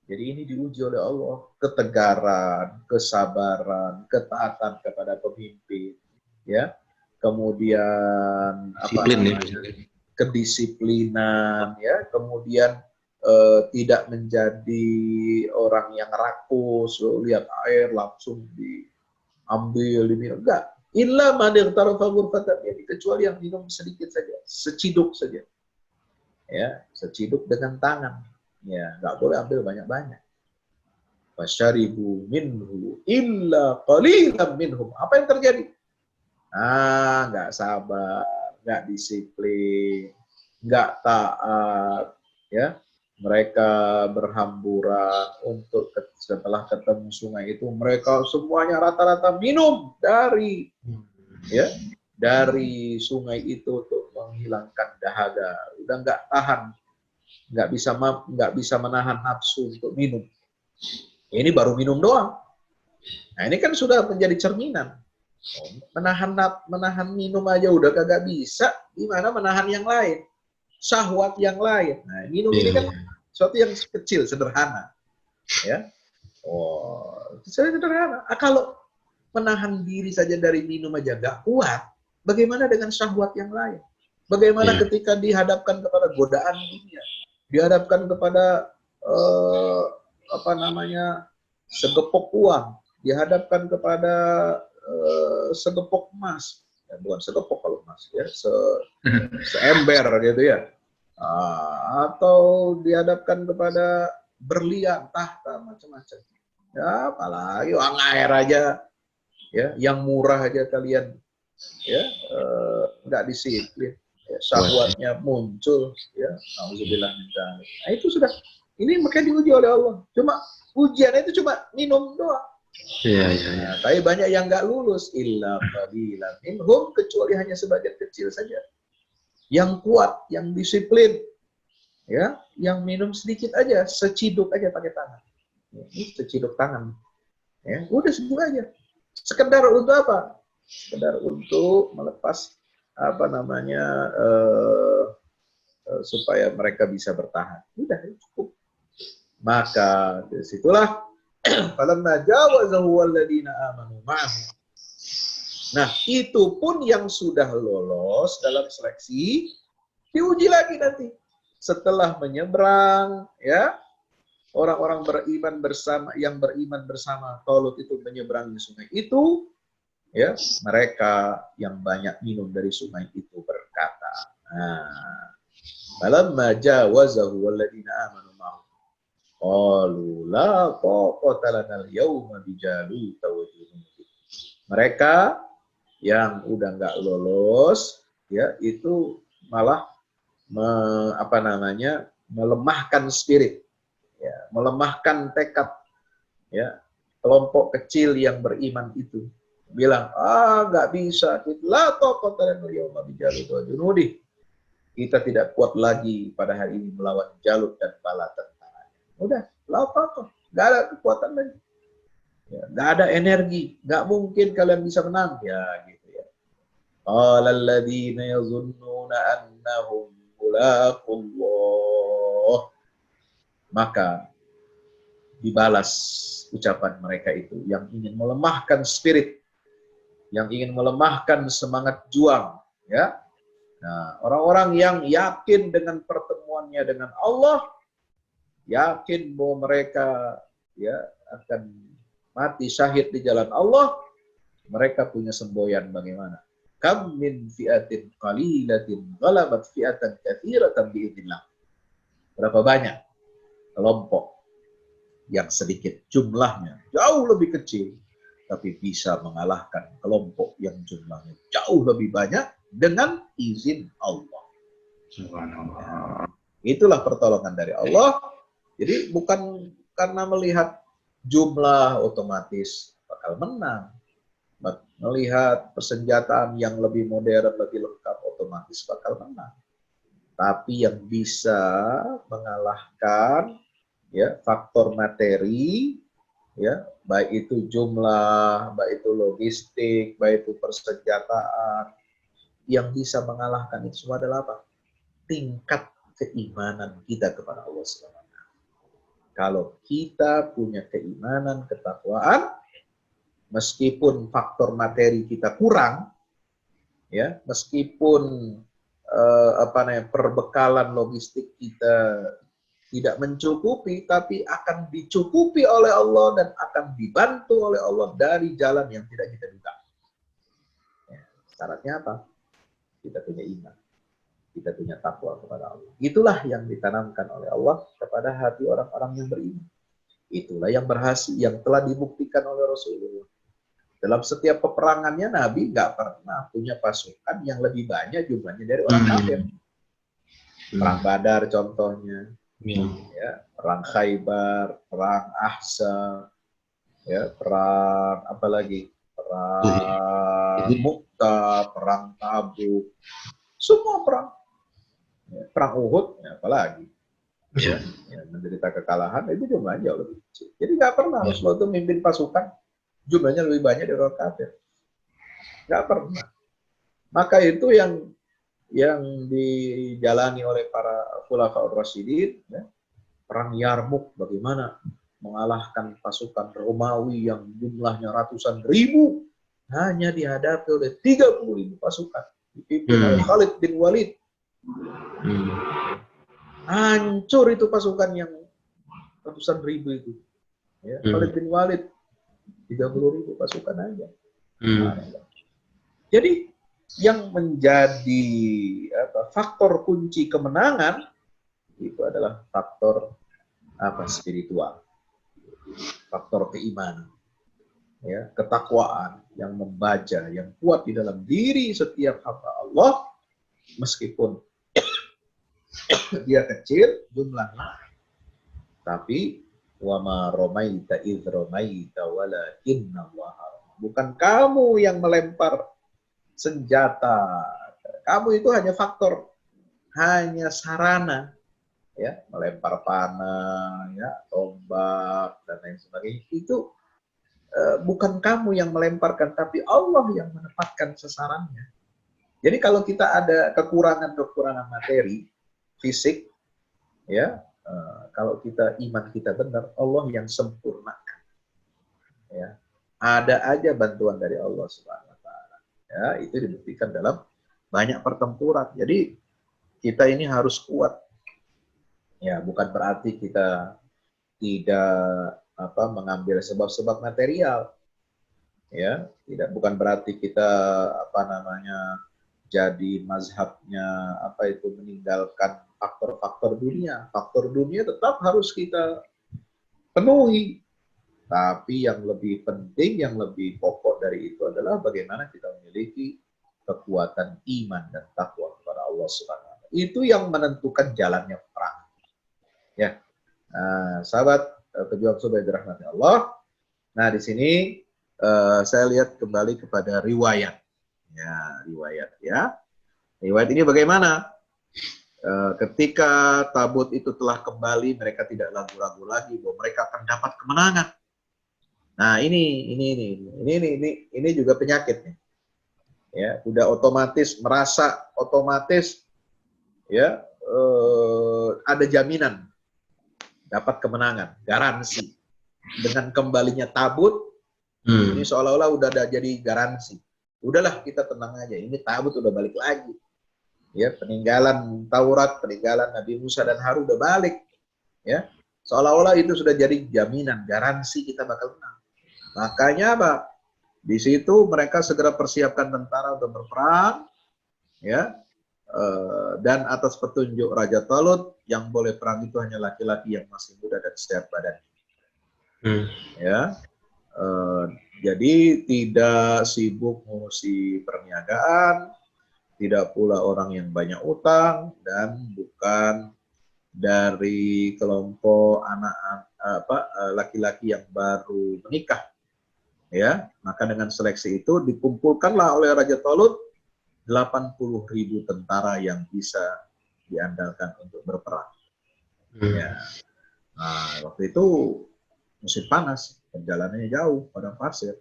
Jadi ini diuji oleh Allah, ketegaran, kesabaran, ketaatan kepada pemimpin, ya. Kemudian kedisiplinan, ya. Kemudian tidak menjadi orang yang rakus, lihat air langsung diambil, diminum. Enggak. Illa man ightarafa ghurfatan, kecuali yang minum sedikit saja, seciduk saja. Ya, seciduk dengan tangan. Ya, nggak boleh ambil banyak-banyak. Fasyaribu minhu illa qalilan minhum. Apa yang terjadi? Nggak sabar, nggak disiplin, nggak taat, ya. Mereka berhamburan untuk setelah ketemu sungai itu, mereka semuanya rata-rata minum dari sungai itu untuk menghilangkan dahaga. Udah nggak tahan, nggak bisa menahan nafsu untuk minum. Ini baru minum doang. Nah ini kan sudah menjadi cerminan. Menahan minum aja udah kagak bisa, gimana menahan yang lain, syahwat yang lain. Nah minum ini kan sesuatu yang kecil, sederhana, ya. Sederhana. Kalau menahan diri saja dari minum aja gak kuat, bagaimana dengan syahwat yang lain? Bagaimana ketika dihadapkan kepada godaan dunia? Dihadapkan kepada segepok uang, dihadapkan kepada segepok emas, bukan segepok kalau emas, ya, seember gitu ya, atau dihadapkan kepada berlian, tahta, macam-macam. Ya, apalagi uang air aja, ya, yang murah aja kalian, ya, nggak disiplin. Syahwatnya muncul, ya, nauzubillah min dzalik. Nah itu sudah, ini makanya diuji oleh Allah. Cuma ujiannya itu cuma minum doang. Nah, tapi banyak yang nggak lulus, illa qalilan minhum, kecuali hanya sebagian kecil saja. Yang kuat, yang disiplin, ya, yang minum sedikit aja, seciduk aja pakai tangan. Ini seciduk tangan, ya, udah segitu aja. Sekedar untuk apa? Sekedar untuk melepas supaya mereka bisa bertahan. Udah cukup. Maka disitulah falamma jawazahu walladziina aamanu ma'ahu. Nah, itu pun yang sudah lolos dalam seleksi diuji lagi nanti. Setelah menyeberang, ya, orang-orang beriman bersama Talut itu menyeberangi sungai itu, ya, mereka yang banyak minum dari sungai itu berkata, falamma jawazahu walladziina aamanu ma'ahu qalu la taqata lana al-yawma bijalut wa junud. Mereka yang udah nggak lolos, ya, itu malah melemahkan spirit, ya, melemahkan tekad, ya. Kelompok kecil yang beriman itu bilang, nggak bisa, la taqata lana al-yawma bijalut wa junud. Kita tidak kuat lagi pada hari ini melawan Jalut dan bala tentaranya. Udah, apa-apa, nggak ada kekuatan lagi, ya, nggak ada energi, nggak mungkin kalian bisa menang, ya, gitu ya. Qala alladziina yazunnuna annahum mulaqullah. Maka dibalas ucapan mereka itu yang ingin melemahkan spirit, yang ingin melemahkan semangat juang, ya. Nah, orang-orang yang yakin dengan pertemuannya dengan Allah, yakin bahwa mereka, ya, akan mati syahid di jalan Allah, mereka punya semboyan bagaimana? Kam min fi'atin qalilatin ghalabat fi'atan katsiratan biidznillah. Berapa banyak kelompok yang sedikit jumlahnya, jauh lebih kecil, tapi bisa mengalahkan kelompok yang jumlahnya jauh lebih banyak dengan izin Allah. Subhanallah. Itulah pertolongan dari Allah. Jadi bukan karena melihat jumlah otomatis bakal menang. Melihat persenjataan yang lebih modern, lebih lengkap, otomatis bakal menang. Tapi yang bisa mengalahkan ya faktor materi, ya baik itu jumlah, baik itu logistik, baik itu persenjataan, yang bisa mengalahkan itu semua adalah apa? Tingkat keimanan kita kepada Allah SWT. Kalau kita punya keimanan, ketakwaan, meskipun faktor materi kita kurang, ya, meskipun perbekalan logistik kita tidak mencukupi, tapi akan dicukupi oleh Allah dan akan dibantu oleh Allah dari jalan yang tidak kita duga. Ya, syaratnya apa? Kita punya iman, kita punya takwa kepada Allah. Itulah yang ditanamkan oleh Allah kepada hati orang-orang yang beriman. Itulah yang berhasil, yang telah dibuktikan oleh Rasulullah. Dalam setiap peperangannya Nabi nggak pernah punya pasukan yang lebih banyak jumlahnya dari orang kafir. Perang Badar contohnya, ya, perang Khaybar, perang Ahzab, ya, perang apa lagi? Perang Mu'tah, perang Tabuk, semua perang. Ya, perang Uhud, ya, apalagi, ya, menderita kekalahan itu jumlahnya jauh lebih kecil. Jadi nggak pernah Rasulullah itu memimpin pasukan jumlahnya lebih banyak dari orang kafir, nggak pernah. Maka itu yang dijalani oleh para Khulafaur Rasyidin, ya. Perang Yarmuk, bagaimana mengalahkan pasukan Romawi yang jumlahnya ratusan ribu hanya dihadapi oleh 30.000 pasukan dipimpin oleh Khalid bin Walid. Hancur itu pasukan yang ratusan ribu itu. Ya, Khalid bin Walid 30.000 pasukan aja. Jadi yang menjadi faktor kunci kemenangan itu adalah faktor spiritual, faktor keimanan, ya, ketakwaan yang membaja, yang kuat di dalam diri setiap hamba Allah, meskipun dia kecil jumlahnya, tapi wama romaita idh romaita walakinnallaha. Bukan kamu yang melempar senjata, kamu itu hanya faktor, hanya sarana, ya, melempar panah, ya, tombak dan lain sebagainya. Itu bukan kamu yang melemparkan, tapi Allah yang menempatkan sasarannya. Jadi kalau kita ada kekurangan materi, fisik, ya, kalau kita iman kita benar, Allah yang sempurnakan. Ya, ada aja bantuan dari Allah Subhanahu Wa Taala. Ya, itu dibuktikan dalam banyak pertempuran. Jadi kita ini harus kuat. Ya, bukan berarti kita tidak mengambil sebab-sebab material. Ya, bukan berarti kita jadi mazhabnya meninggalkan faktor-faktor dunia. Faktor dunia tetap harus kita penuhi. Tapi yang lebih penting, yang lebih pokok dari itu adalah bagaimana kita memiliki kekuatan iman dan takwa kepada Allah Subhanahu wa Ta'ala. Itu yang menentukan jalannya perang. Ya, sahabat pejuang Subai dirahmati Allah. Nah, di sini saya lihat kembali kepada riwayat. Ya, riwayat, ya. Riwayat ini bagaimana? Ketika tabut itu telah kembali, mereka tidak ragu-ragu lagi bahwa mereka akan dapat kemenangan. Nah, ini juga penyakitnya. Ya, udah otomatis merasa ya ada jaminan dapat kemenangan, garansi. Dengan kembalinya tabut, ini seolah-olah udah ada jadi garansi. Udahlah, kita tenang aja, ini tabut udah balik lagi. Ya, peninggalan Taurat, peninggalan Nabi Musa dan Harun udah balik. Ya, seolah-olah itu sudah jadi jaminan, garansi kita bakal menang. Makanya apa? Di situ mereka segera persiapkan tentara untuk berperang, ya. Dan atas petunjuk Raja Talut, yang boleh perang itu hanya laki-laki yang masih muda dan sehat badan. Ya, jadi tidak sibuk ngurusi perniagaan, tidak pula orang yang banyak utang, dan bukan dari kelompok laki-laki yang baru menikah. Ya, maka dengan seleksi itu dikumpulkanlah oleh Raja Talut 80.000 tentara yang bisa diandalkan untuk berperang. Hmm. Ya. Nah, waktu itu musim panas, perjalanannya jauh, padang pasir.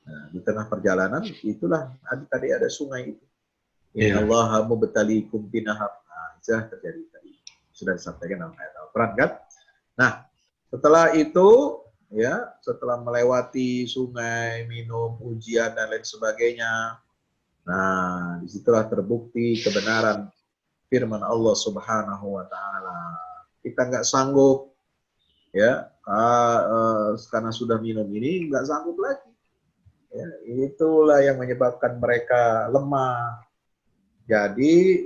Nah, di tengah perjalanan itulah tadi ada sungai itu. Iya. Innallaha mubtaliikum binahar. Nah, itu terjadi tadi. Sudah disampaikan dalam ayat Al-Quran kan? Nah, setelah itu ya, setelah melewati sungai, minum, ujian dan lain sebagainya. Nah, disitulah terbukti kebenaran firman Allah Subhanahu wa taala. Kita nggak sanggup ya, karena sudah minum ini nggak sanggup lagi. Ya, itulah yang menyebabkan mereka lemah. Jadi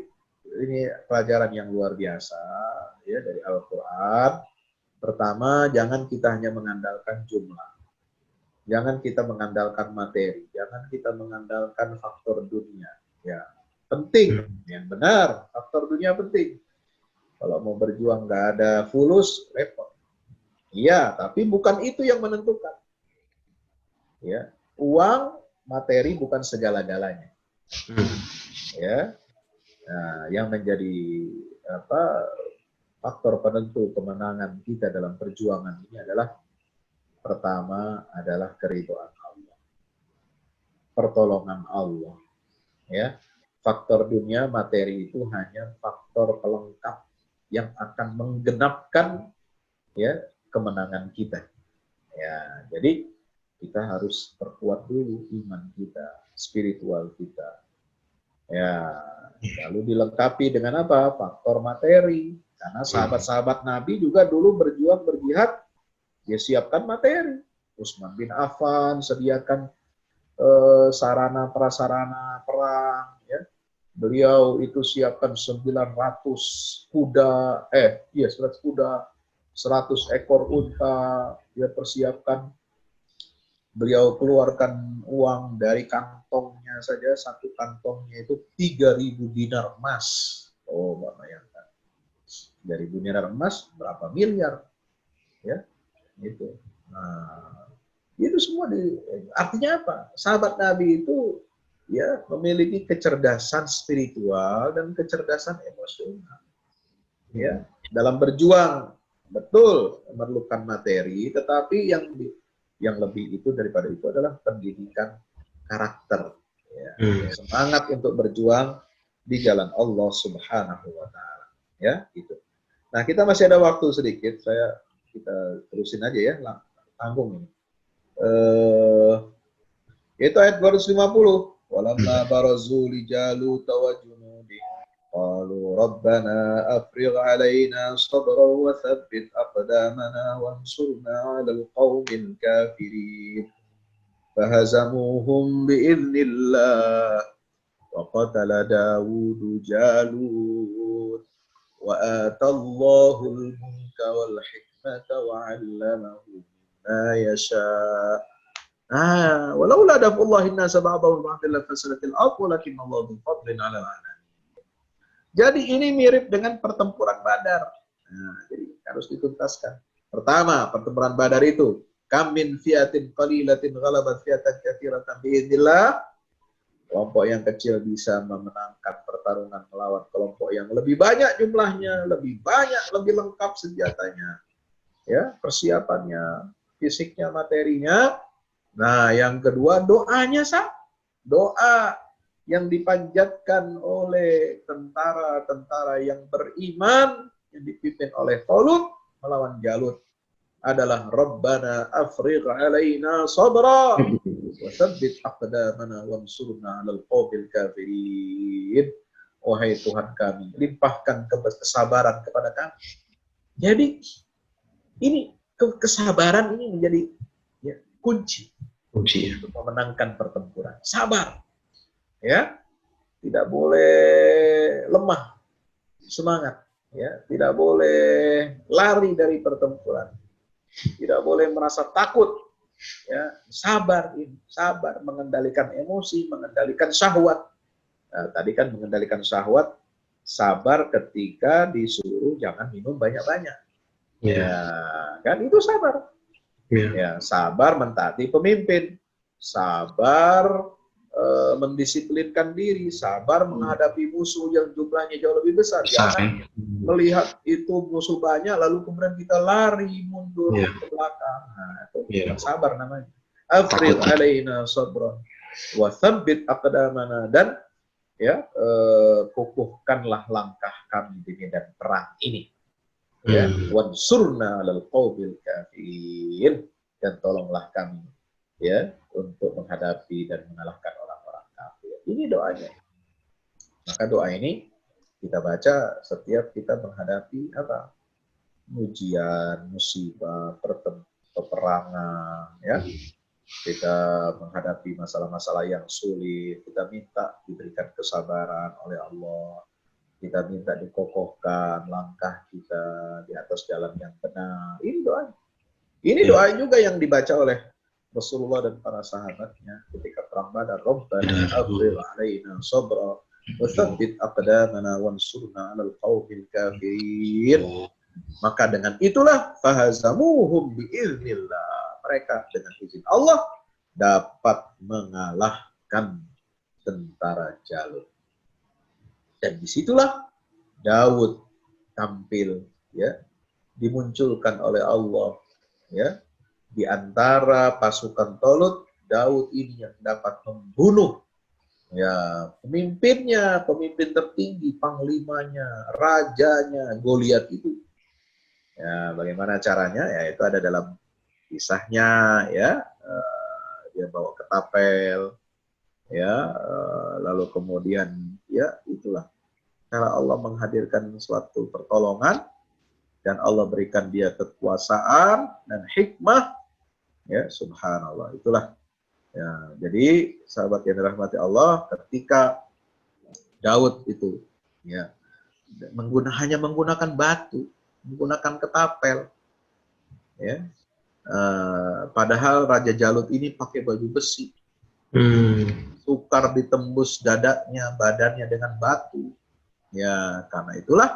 ini pelajaran yang luar biasa ya dari Al-Quran. Pertama, jangan kita hanya mengandalkan jumlah. Jangan kita mengandalkan materi. Jangan kita mengandalkan faktor dunia. Ya, penting. Yang benar, faktor dunia penting. Kalau mau berjuang nggak ada fulus, repot. Iya, tapi bukan itu yang menentukan. Ya, uang, materi bukan segala-galanya. Ya, nah, yang menjadi faktor penentu kemenangan kita dalam perjuangan ini adalah pertama adalah keridhaan Allah, pertolongan Allah. Ya, faktor dunia materi itu hanya faktor pelengkap yang akan menggenapkan ya kemenangan kita. Ya, jadi kita harus perkuat dulu iman kita, spiritual kita. Ya, lalu dilengkapi dengan apa? Faktor materi. Karena sahabat-sahabat Nabi juga dulu berjuang berjihad, dia siapkan materi. Utsman bin Affan sediakan sarana prasarana perang. Ya. Beliau itu siapkan 900 kuda, 100 kuda, 100 ekor unta. Dia persiapkan. Beliau keluarkan uang dari kantongnya saja, satu kantongnya itu 3.000 dinar emas. Oh, Mbak bayangkan. 3.000 dinar emas berapa miliar? Ya, itu. Nah, itu semua artinya apa? Sahabat Nabi itu ya memiliki kecerdasan spiritual dan kecerdasan emosional. Ya, dalam berjuang betul memerlukan materi, tetapi yang lebih itu daripada itu adalah pendidikan karakter. Ya, semangat untuk berjuang di jalan Allah Subhanahu wa taala. Ya, gitu. Nah, kita masih ada waktu sedikit, kita terusin aja ya, tanggung ini. Itu ayat 250. Walamma barazu li Jalut wa junudi qalu rabbana afrigh alaina sabran wa thabbit aqdamana wansurna 'alal qaumil kafirin. Fahazamuhum bi'idznillah wa qatala Dawud Jalut wa atallahu al-mulka wal hikmata wa 'allamahu ma yasha'. Walaula daf'ullahi an-nasa ba'dahum ba'dan lafasadatil ardh walakin Allah dzul fadlin 'alal 'alamin. Jadi ini mirip dengan pertempuran Badar. Nah, jadi harus dituntaskan. Pertama, pertempuran Badar itu kam min fi'atin qalilatin ghalabat fi'atan katsiratan bi'idznillah. Kelompok yang kecil bisa memenangkan pertarungan melawan kelompok yang lebih banyak jumlahnya, lebih banyak, lebih lengkap senjatanya. Ya, persiapannya, fisiknya, materinya. Nah, yang kedua doanya doa yang dipanjatkan oleh tentara-tentara yang beriman yang dipimpin oleh Talut melawan Jalut adalah Rabbana afrigh alaina sabra wa tsabbit aqdamana wansurna 'alal qaumil kafirin. Wahai Tuhan kami, limpahkan kesabaran kepada kami. Jadi ini kesabaran ini menjadi ya, kunci untuk memenangkan pertempuran. Sabar. Ya. Tidak boleh lemah semangat, ya. Tidak boleh lari dari pertempuran. Tidak boleh merasa takut. Ya, sabar mengendalikan emosi, mengendalikan syahwat. Nah, tadi kan mengendalikan syahwat, sabar ketika disuruh jangan minum banyak-banyak. Ya, kan itu sabar. Ya, sabar mentaati pemimpin, sabar mendisiplinkan diri, sabar menghadapi musuh yang jumlahnya jauh lebih besar. Jangan melihat itu musuh banyak lalu kemudian kita lari mundur ke belakang. Nah, itu bukan sabar namanya. Afriq alaina sabran wa tsabbit aqdamana, dan ya kokohkanlah langkah kami di medan perang ini. Ya, wansurna 'alal qaumil kafirin, dan tolonglah kami ya untuk menghadapi dan mengalahkan orang-orang kafir. Ini doanya. Maka doa ini kita baca setiap kita menghadapi apa? Ujian, musibah, peperangan, ya. Kita menghadapi masalah-masalah yang sulit, kita minta diberikan kesabaran oleh Allah. Kita minta dikokohkan langkah kita di atas jalan yang benar. Ini doa. Ini doa juga yang dibaca oleh Rasulullah dan para sahabatnya ketika perang Badar. Rabbana afrigh 'alaina sabra wa tsabbit aqdamana wansurna 'alal qaumil kafirin. Maka dengan itulah fahazamuhum biiznillah. Mereka dengan izin Allah dapat mengalahkan tentara Jalut. Dan disitulah Daud tampil, ya, dimunculkan oleh Allah, ya, di antara pasukan Tolut. Daud ini yang dapat membunuh, ya, pemimpinnya, pemimpin tertinggi, panglimanya, rajanya, Goliat itu. Ya, bagaimana caranya? Ya, itu ada dalam kisahnya, ya, dia bawa ketapel, ya, lalu kemudian, ya, itulah cara Allah menghadirkan suatu pertolongan dan Allah berikan dia kekuasaan dan hikmah, ya, subhanallah. Itulah, ya, jadi sahabat yang dirahmati Allah, ketika Daud itu, ya, hanya menggunakan batu, menggunakan ketapel, ya, padahal Raja Jalut ini pakai baju besi, sukar ditembus dadanya, badannya dengan batu. Ya, karena itulah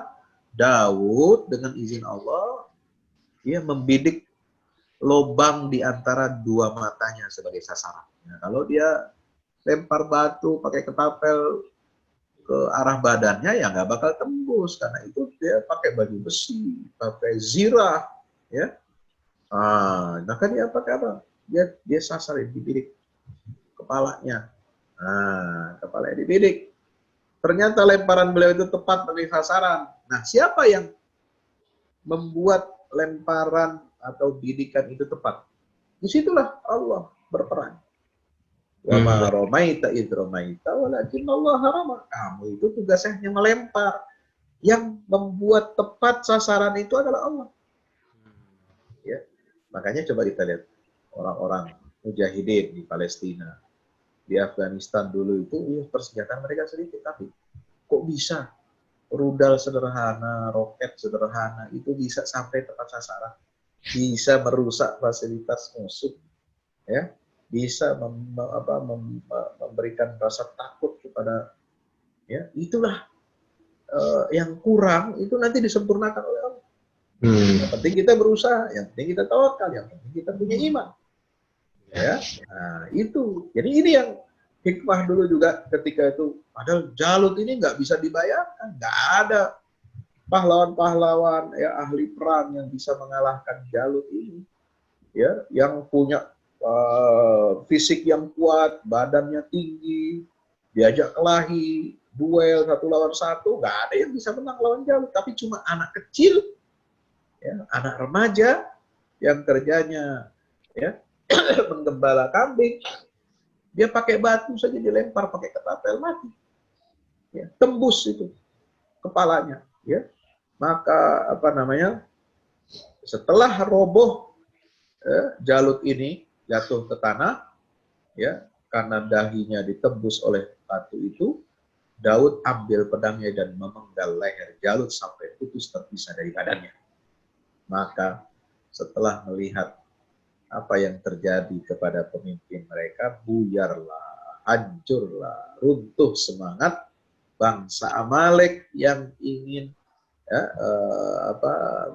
Daud dengan izin Allah, dia membidik lubang di antara dua matanya sebagai sasaran. Nah, kalau dia lempar batu pakai ketapel ke arah badannya, ya nggak bakal tembus, karena itu dia pakai baju besi, pakai zirah, ya. Maka dia pakai apa? Dia sasarin, dibidik kepalanya. Kepalanya dibidik. Ternyata lemparan beliau itu tepat bagi sasaran. Nah, siapa yang membuat lemparan atau bidikan itu tepat? Disitulah Allah berperan. Wa ma ramaita id ramaita walakin Allah rama. Kamu itu tugasnya hanya melempar. Yang membuat tepat sasaran itu adalah Allah. Ya. Makanya coba kita lihat orang-orang mujahidin di Palestina, di Afghanistan dulu itu, ya, persenjataan mereka sedikit, tapi kok bisa rudal sederhana, roket sederhana itu bisa sampai tepat sasaran, bisa merusak fasilitas musuh, ya, bisa memberikan rasa takut kepada, ya, itulah yang kurang itu nanti disempurnakan oleh Allah. Yang penting kita berusaha, yang penting kita tawakal, yang penting kita punya iman. Ya, nah, itu. Jadi ini yang hikmah dulu juga ketika itu. Padahal Jalut ini nggak bisa dibayangkan, nggak ada pahlawan-pahlawan, ya, ahli perang yang bisa mengalahkan Jalut ini. Ya, yang punya fisik yang kuat, badannya tinggi, diajak kelahi, duel 1 lawan 1, nggak ada yang bisa menang lawan Jalut. Tapi cuma anak kecil, ya, anak remaja yang kerjanya, ya, menggembala kambing, dia pakai batu saja dilempar pakai ketapel, mati, ya, tembus itu kepalanya, ya. Maka apa namanya, setelah roboh, Jalut ini jatuh ke tanah, ya, karena dahinya ditembus oleh batu itu, Daud ambil pedangnya dan memenggal leher Jalut sampai putus terpisah dari badannya. Maka setelah melihat apa yang terjadi kepada pemimpin mereka, buyarlah, hancurlah, runtuh semangat bangsa Amalek yang ingin, ya,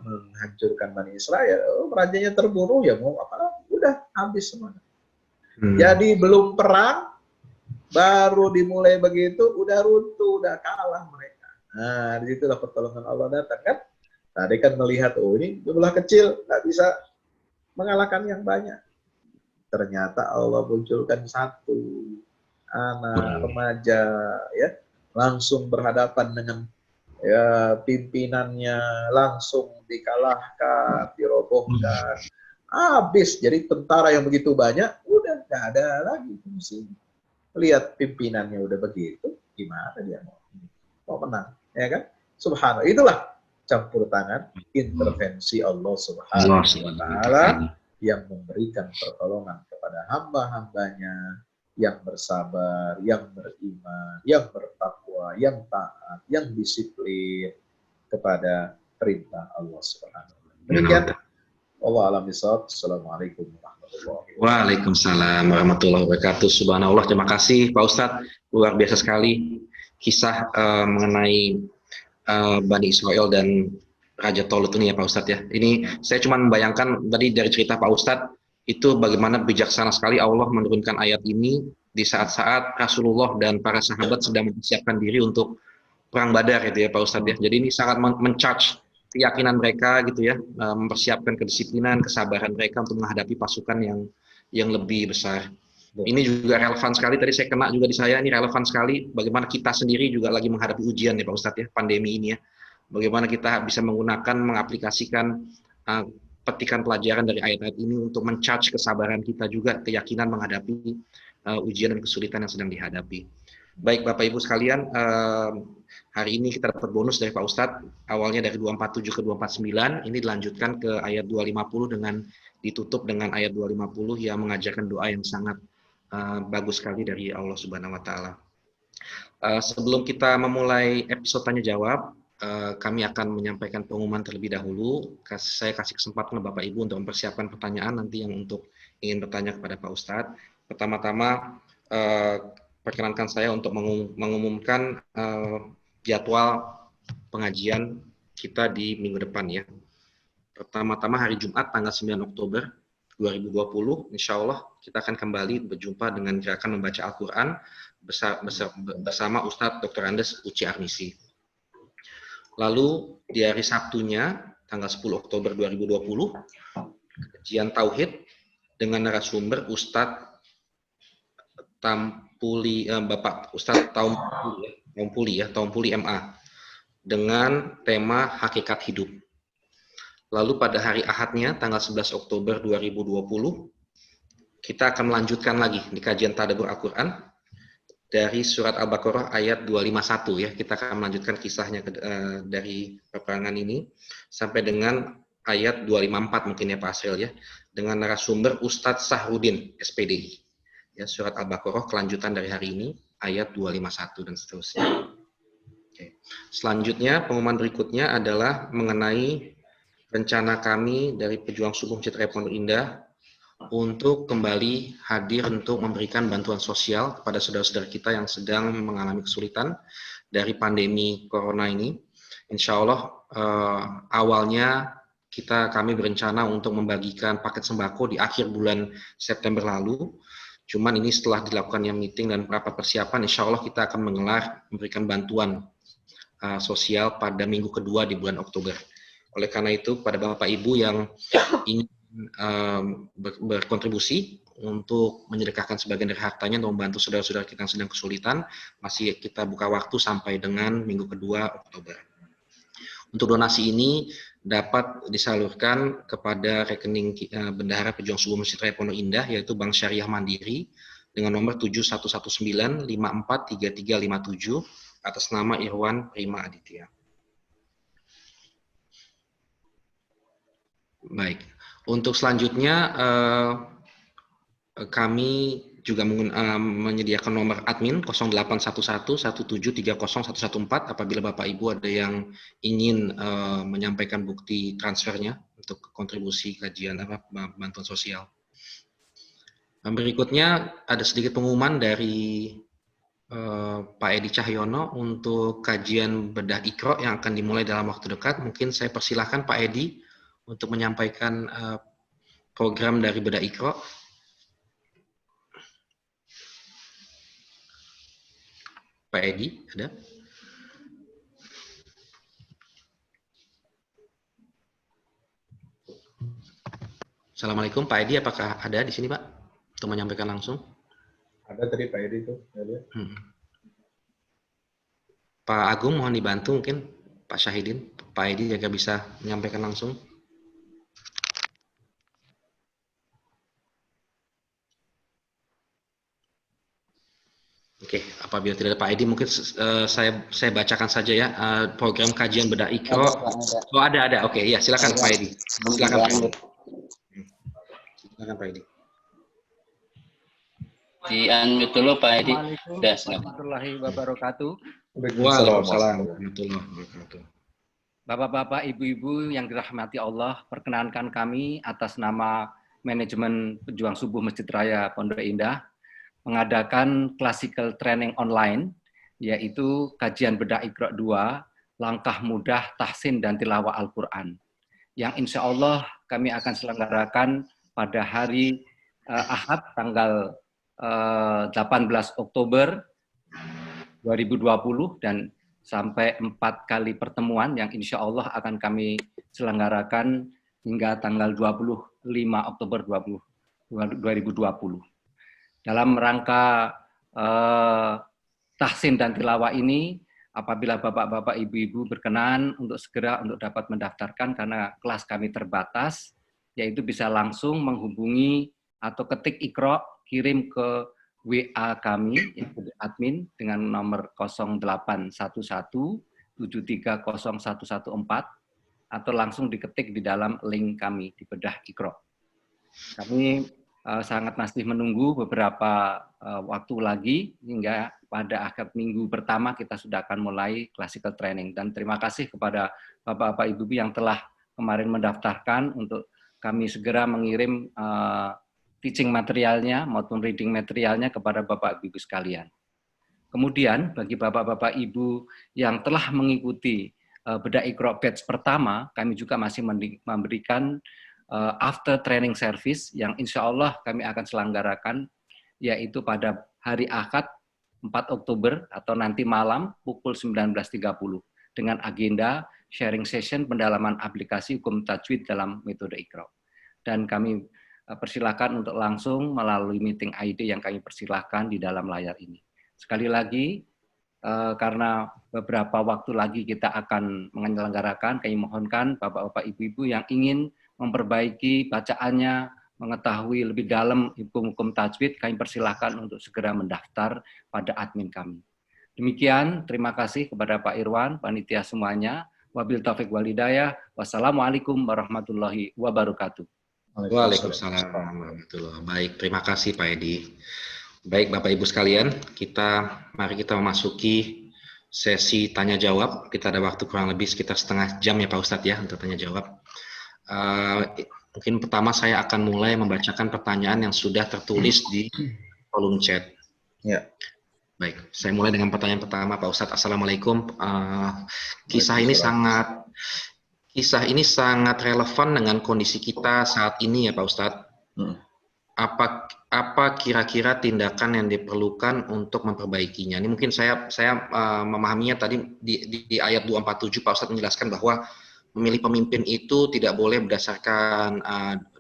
menghancurkan Bani Israel. Rajanya terbunuh, ya mau apa lagi? Udah habis semuanya. Jadi belum perang, Baru dimulai begitu, udah runtuh, udah kalah mereka. Nah, disitulah pertolongan Allah datang kan. Tadi kan melihat, oh ini jumlah kecil, nggak bisa mengalahkan yang banyak. Ternyata Allah munculkan satu anak remaja, ya, langsung berhadapan dengan ya pimpinannya, langsung dikalahkan, dirobohkan. Habis, jadi tentara yang begitu banyak, udah nggak ada lagi fungsi. Lihat pimpinannya udah begitu, gimana dia mau menang, ya kan? Subhanallah, itulah campur tangan intervensi Allah Subhanahu wa Ta'ala yang memberikan pertolongan kepada hamba-hambanya yang bersabar, yang beriman, yang bertakwa, yang taat, yang disiplin kepada perintah Allah Subhanahu wa Ta'ala. Demikian, Allah alam bisawab. Assalamualaikum warahmatullahi wabarakatuh. Waalaikumsalam warahmatullahi wabarakatuh. Subhanallah, terima kasih Pak Ustadz. Luar biasa sekali kisah mengenai Bani Israel dan Raja Tolut ini ya Pak Ustadz ya. Ini saya cuma membayangkan tadi dari cerita Pak Ustadz itu bagaimana bijaksana sekali Allah menurunkan ayat ini di saat-saat Rasulullah dan para sahabat sedang mempersiapkan diri untuk perang Badar itu ya Pak Ustadz ya. Jadi ini sangat men-charge keyakinan mereka gitu ya, mempersiapkan kedisiplinan, kesabaran mereka untuk menghadapi pasukan yang lebih besar. Ini juga relevan sekali, tadi saya kena juga di saya, ini relevan sekali bagaimana kita sendiri juga lagi menghadapi ujian ya Pak Ustadz ya, pandemi ini ya. Bagaimana kita bisa menggunakan, mengaplikasikan petikan pelajaran dari ayat-ayat ini untuk men-charge kesabaran kita juga, keyakinan menghadapi ujian dan kesulitan yang sedang dihadapi. Baik Bapak Ibu sekalian, hari ini kita dapat bonus dari Pak Ustadz, awalnya dari 247 ke 249, ini dilanjutkan ke ayat 250 dengan ditutup dengan ayat 250 yang mengajarkan doa yang sangat bagus sekali dari Allah Subhanahu wa Ta'ala. Sebelum kita memulai episode tanya jawab, kami akan menyampaikan pengumuman terlebih dahulu. Saya kasih kesempatan Bapak Ibu untuk mempersiapkan pertanyaan nanti yang untuk ingin bertanya kepada Pak Ustadz. Pertama-tama perkenankan saya untuk mengumumkan jadwal pengajian kita di minggu depan ya. Pertama-tama hari Jumat tanggal 9 Oktober 2020, insya Allah kita akan kembali berjumpa dengan gerakan membaca Al-Quran bersama Ustadz Dr. Andes Uci Armisi. Lalu di hari Sabtunya tanggal 10 Oktober 2020, kajian Tauhid dengan narasumber Ustadz Bapak Ustadz Taumpuli MA dengan tema Hakikat Hidup. Lalu pada hari Ahadnya, tanggal 11 Oktober 2020, kita akan melanjutkan lagi di kajian Tadabbur Al-Quran dari surat Al-Baqarah ayat 251 ya. Kita akan melanjutkan kisahnya dari peperangan ini sampai dengan ayat 254 mungkin ya Pak Asril ya, dengan narasumber Ustadz Sahrudin SPD. Ya, surat Al-Baqarah kelanjutan dari hari ini ayat 251 dan seterusnya. Oke. Selanjutnya pengumuman berikutnya adalah mengenai rencana kami dari Pejuang Subuh Citra Pondok Indah untuk kembali hadir untuk memberikan bantuan sosial kepada saudara-saudara kita yang sedang mengalami kesulitan dari pandemi corona ini. Insya Allah awalnya kami berencana untuk membagikan paket sembako di akhir bulan September lalu. Cuman ini setelah dilakukannya meeting dan rapat persiapan, insya Allah kita akan memberikan bantuan sosial pada minggu kedua di bulan Oktober. Oleh karena itu, pada Bapak Ibu yang ingin berkontribusi untuk menyedekahkan sebagian dari hartanya untuk membantu saudara-saudara kita yang sedang kesulitan, masih kita buka waktu sampai dengan minggu kedua Oktober. Untuk donasi ini dapat disalurkan kepada rekening Bendahara Pejuang Subuh Masjid Raya Pondok Indah, yaitu Bank Syariah Mandiri, dengan nomor 7119543357 atas nama Irwan Prima Aditya. Baik, untuk selanjutnya kami juga menyediakan nomor admin 081117301114 apabila Bapak Ibu ada yang ingin menyampaikan bukti transfernya untuk kontribusi kajian bantuan sosial. Berikutnya ada sedikit pengumuman dari Pak Edi Cahyono untuk kajian bedah Iqra yang akan dimulai dalam waktu dekat. Mungkin saya persilahkan Pak Edi untuk menyampaikan program dari bedah Iqra. Pak Edi ada? Assalamualaikum Pak Edi, apakah ada di sini Pak untuk menyampaikan langsung? Ada tadi Pak Edi itu. Pak Agung mohon dibantu mungkin Pak Syahidin, Pak Edi juga bisa menyampaikan langsung. Oke, apabila tidak ada Pak Edi, mungkin saya bacakan saja ya program kajian bedah Iqra. Oh ada. Oke, ya silakan Pak Edi. Silakan Pak Edi. Silakan Pak Edi. Di-unmute dulu Pak Edi. Assalamualaikum Sudah, silakan. warahmatullahi wabarakatuh. Waalaikumsalam warahmatullahi wabarakatuh. Bapak-bapak, ibu-ibu yang dirahmati Allah, perkenankan kami atas nama manajemen Pejuang Subuh Masjid Raya Pondok Indah mengadakan classical training online, yaitu kajian bedah Iqra 2, langkah mudah tahsin dan tilawah Al-Quran, yang insya Allah kami akan selenggarakan pada hari Ahad tanggal 18 Oktober 2020 dan sampai 4 kali pertemuan yang insya Allah akan kami selenggarakan hingga tanggal 25 Oktober 2020. Dalam rangka tahsin dan tilawah ini, apabila bapak-bapak, ibu-ibu berkenan untuk segera untuk dapat mendaftarkan karena kelas kami terbatas, yaitu bisa langsung menghubungi atau ketik Iqra, kirim ke WA kami, yaitu admin dengan nomor 0811 730114 atau langsung diketik di dalam link kami di bedah Iqra. Kami sangat masih menunggu beberapa waktu lagi hingga pada akhir minggu pertama kita sudah akan mulai classical training. Dan terima kasih kepada bapak-bapak ibu yang telah kemarin mendaftarkan untuk kami segera mengirim teaching materialnya maupun reading materialnya kepada bapak ibu sekalian. Kemudian bagi bapak-bapak ibu yang telah mengikuti bedah Iqra batch pertama, kami juga masih memberikan after training service yang insya Allah kami akan selenggarakan, yaitu pada hari Ahad 4 Oktober atau nanti malam pukul 19.30 dengan agenda sharing session pendalaman aplikasi hukum tajwid dalam metode Iqra. Dan kami persilakan untuk langsung melalui meeting ID yang kami persilahkan di dalam layar ini. Sekali lagi, karena beberapa waktu lagi kita akan menyelenggarakan, kami mohonkan bapak-bapak ibu-ibu yang ingin memperbaiki bacaannya, mengetahui lebih dalam hukum-hukum tajwid, kami persilahkan untuk segera mendaftar pada admin kami. Demikian, terima kasih kepada Pak Irwan, panitia semuanya. Wabil taufiq wal hidayah. Wassalamualaikum warahmatullahi wabarakatuh. Waalaikumsalam warahmatullahi wabarakatuh. Baik, terima kasih Pak Edi. Baik Bapak Ibu sekalian, mari kita memasuki sesi tanya jawab. Kita ada waktu kurang lebih sekitar setengah jam ya Pak Ustadz ya untuk tanya jawab. Mungkin pertama saya akan mulai membacakan pertanyaan yang sudah tertulis di kolom chat. Ya. Baik, saya mulai dengan pertanyaan pertama Pak Ustadz. Assalamualaikum. Kisah ini sangat relevan dengan kondisi kita saat ini ya Pak Ustadz. Apa kira-kira tindakan yang diperlukan untuk memperbaikinya? Ini mungkin saya memahaminya tadi di ayat 247 Pak Ustadz menjelaskan bahwa memilih pemimpin itu tidak boleh berdasarkan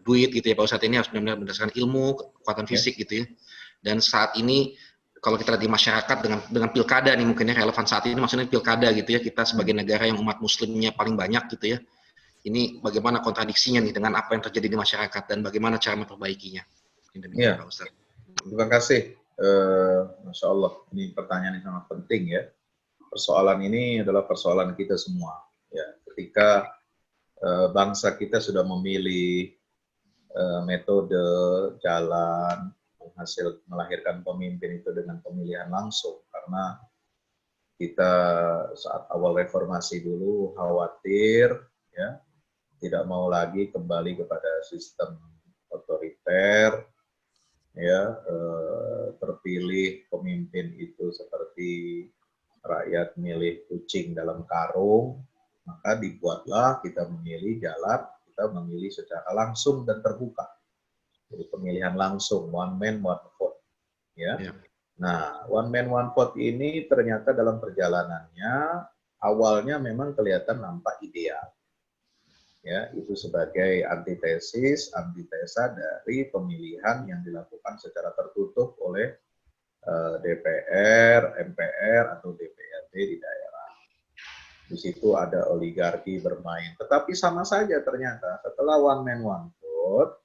duit gitu ya Pak Ustadz, ini harus benar-benar berdasarkan ilmu, kekuatan fisik gitu ya. Dan saat ini kalau kita lihat di masyarakat dengan pilkada nih mungkin relevan saat ini, maksudnya pilkada gitu ya, kita sebagai negara yang umat muslimnya paling banyak gitu ya. Ini bagaimana kontradiksinya nih dengan apa yang terjadi di masyarakat dan bagaimana cara memperbaikinya? Ya, Pak Ustadz. Terima kasih. Masya Allah, ini pertanyaan yang sangat penting ya. Persoalan ini adalah persoalan kita semua. Ya, ketika bangsa kita sudah memilih metode jalan melahirkan pemimpin itu dengan pemilihan langsung, karena kita saat awal reformasi dulu khawatir ya tidak mau lagi kembali kepada sistem otoriter ya, terpilih pemimpin itu seperti rakyat milih kucing dalam karung. Maka dibuatlah kita memilih jalan, kita memilih secara langsung dan terbuka. Jadi pemilihan langsung, one man, one vote. Ya. Nah, one man one vote ini ternyata dalam perjalanannya awalnya memang kelihatan nampak ideal. Ya, itu sebagai antitesis, antitesa dari pemilihan yang dilakukan secara tertutup oleh DPR, MPR atau DPRD di daerah. Di situ ada oligarki bermain. Tetapi sama saja ternyata setelah one man one vote,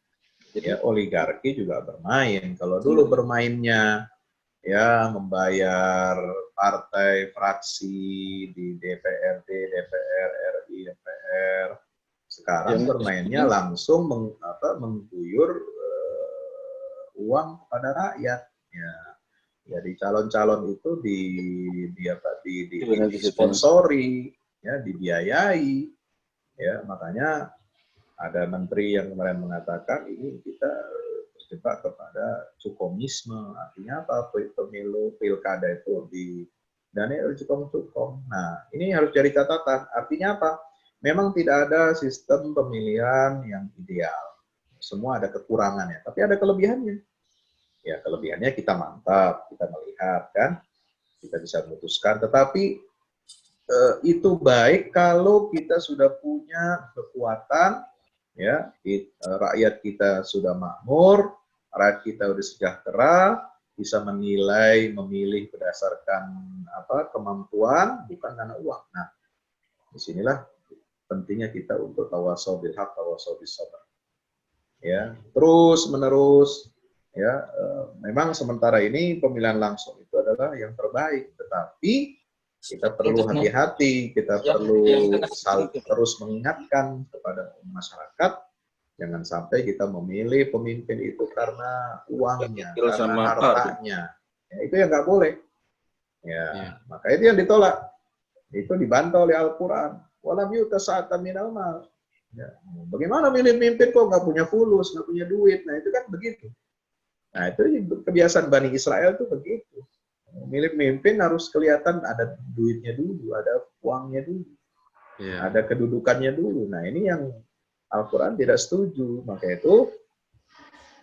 ya oligarki juga bermain. Kalau dulu bermainnya ya membayar partai fraksi di DPRD, DPR RI, MPR. Sekarang bermainnya langsung mengguyur uang kepada rakyat. Ya, jadi calon-calon itu disponsori, ya, dibiayai. Ya, makanya ada menteri yang kemarin mengatakan ini kita terjebak kepada cukomisme. Artinya apa? Pemilu pilkada itu didanai oleh cukom-cukom. Nah, ini harus jadi catatan. Artinya apa? Memang tidak ada sistem pemilihan yang ideal. Semua ada kekurangannya, tapi ada kelebihannya. Ya, kelebihannya kita mantap, kita melihat kan, kita bisa memutuskan. Tetapi itu baik kalau kita sudah punya kekuatan, ya, rakyat kita sudah makmur, rakyat kita sudah sejahtera, bisa menilai, memilih berdasarkan kemampuan, bukan karena uang. Nah, disinilah pentingnya kita untuk tawasau bil haq, tawasau bis sabr. Ya, terus menerus. Ya, memang sementara ini pemilihan langsung itu adalah yang terbaik, tetapi kita perlu hati-hati, kita perlu terus mengingatkan kepada masyarakat, jangan sampai kita memilih pemimpin itu karena uangnya, karena hartanya. Ya, itu yang nggak boleh. Ya, maka itu yang ditolak. Itu dibantah oleh Al-Quran. Walam yu'ta sa'atan minal mal. Ya, bagaimana milih pemimpin kok nggak punya fulus, nggak punya duit? Nah, itu kan begitu. Nah, itu kebiasaan Bani Israel itu begitu. Milih pemimpin harus kelihatan ada duitnya dulu, ada uangnya dulu, ada kedudukannya dulu. Nah, ini yang Al-Quran tidak setuju. Maka itu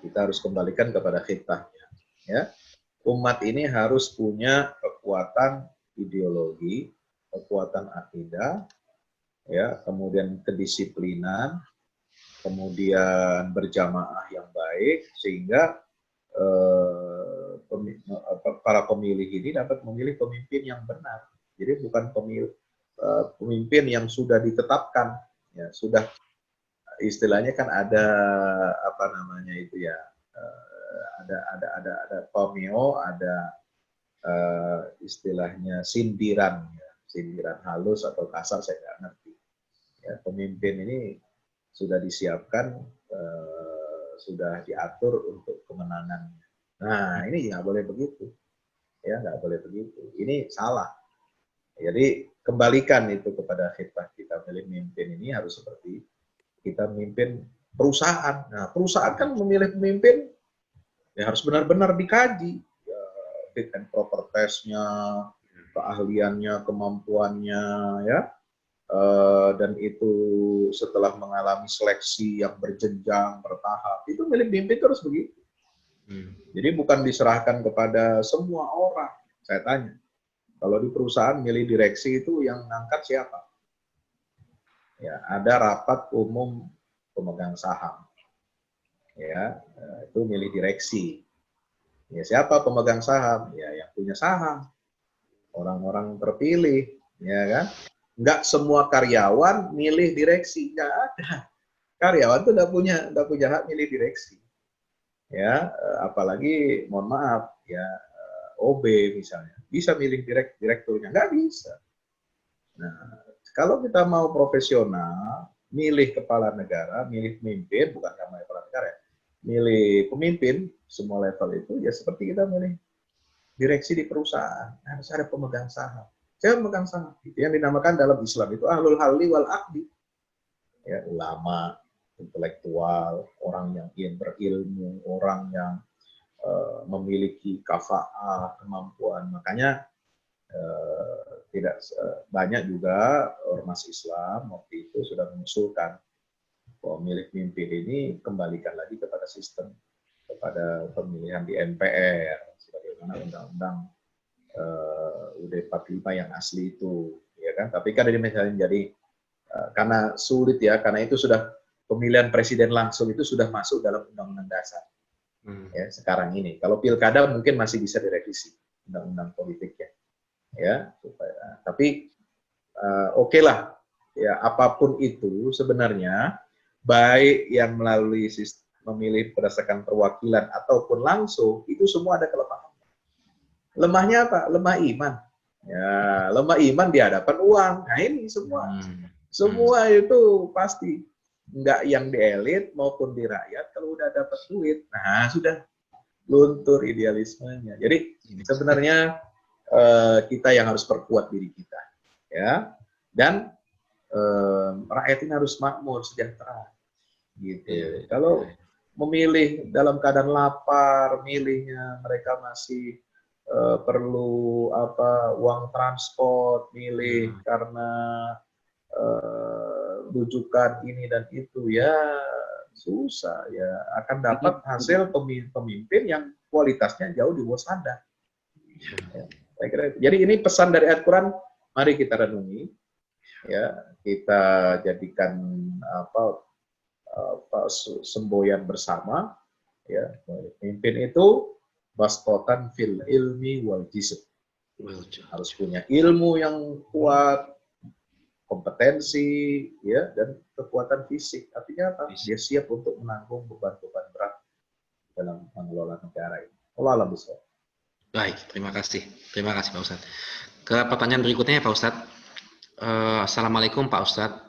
kita harus kembalikan kepada khitahnya. Ya, umat ini harus punya kekuatan ideologi, kekuatan akidah, ya, kemudian kedisiplinan, kemudian berjamaah yang baik, sehingga para pemilih ini dapat memilih pemimpin yang benar. Jadi bukan pemimpin yang sudah ditetapkan, ya, sudah istilahnya kan ada ada pameo, ada istilahnya sindiran, ya, sindiran halus atau kasar saya nggak ngerti. Ya, pemimpin ini sudah disiapkan, sudah diatur untuk kemenangannya. Nah, ini nggak boleh begitu. Ya, nggak boleh begitu. Ini salah. Jadi kembalikan itu kepada khitbah kita. Milih pemimpin ini harus seperti kita memimpin perusahaan. Nah, perusahaan kan memilih pemimpin ya harus benar-benar dikaji. Ya, fit and proper test-nya, keahliannya, kemampuannya, ya. Dan itu setelah mengalami seleksi yang berjenjang, bertahap, itu milih pemimpin terus begitu. Jadi bukan diserahkan kepada semua orang. Saya tanya, kalau di perusahaan milih direksi itu yang ngangkat siapa? Ya, ada rapat umum pemegang saham. Ya, itu milih direksi. Ya, siapa pemegang saham? Ya, yang punya saham. Orang-orang terpilih, ya kan? Nggak semua karyawan milih direksi, nggak ada. Karyawan tuh nggak punya hak milih direksi. Ya, apalagi mohon maaf, ya, OB misalnya bisa milih direkturnya, nggak bisa. Nah, kalau kita mau profesional, milih kepala negara, milih pemimpin, bukan karena kepala negara, milih pemimpin semua level itu ya seperti kita milih direksi di perusahaan, harus ada pemegang saham. Saya memegang saham. Itu yang dinamakan dalam Islam itu ahlul halli wal aqdi. Ya, ulama, intelektual, orang yang berilmu, orang yang memiliki kafa'ah, kemampuan. Makanya tidak banyak juga ormas Islam waktu itu sudah mengusulkan pemilih pemimpin ini kembalikan lagi kepada sistem, kepada pemilihan di MPR. sebagaimana undang-undang UUD 45 yang asli itu, ya kan? Tapi kan ini misalnya jadi karena sulit ya, karena itu sudah pemilihan presiden langsung itu sudah masuk dalam undang-undang dasar. Ya, sekarang ini. Kalau pilkada mungkin masih bisa direvisi undang-undang politiknya. Ya, supaya, tapi oke lah. Ya, apapun itu sebenarnya baik yang melalui sistem memilih berdasarkan perwakilan ataupun langsung, itu semua ada kelemahan. Lemahnya apa? Lemah iman. Ya, lemah iman di hadapan uang. Nah ini semua itu pasti nggak yang di elit maupun di rakyat kalau udah dapat duit, nah sudah luntur idealismenya. Jadi sebenarnya kita yang harus perkuat diri kita, ya, dan rakyat ini harus makmur, sejahtera, gitu. Kalau memilih dalam keadaan lapar, milihnya mereka masih perlu uang transport, milih karena rujukan ini dan itu, ya susah, ya akan dapat hasil pemimpin yang kualitasnya jauh di bawah standar. Ya, saya kira itu. Jadi ini pesan dari ayat Quran, mari kita renungi, ya, kita jadikan semboyan bersama, ya. Pemimpin itu bastotan fil ilmi wal jism, harus punya ilmu yang kuat, kompetensi, ya, dan kekuatan fisik. Artinya apa? Dia siap untuk menanggung beban-beban berat dalam mengelola negara ini. Allah alam besar. Baik, terima kasih Pak Ustadz. Ke pertanyaan berikutnya ya Pak Ustadz. Assalamualaikum Pak Ustadz.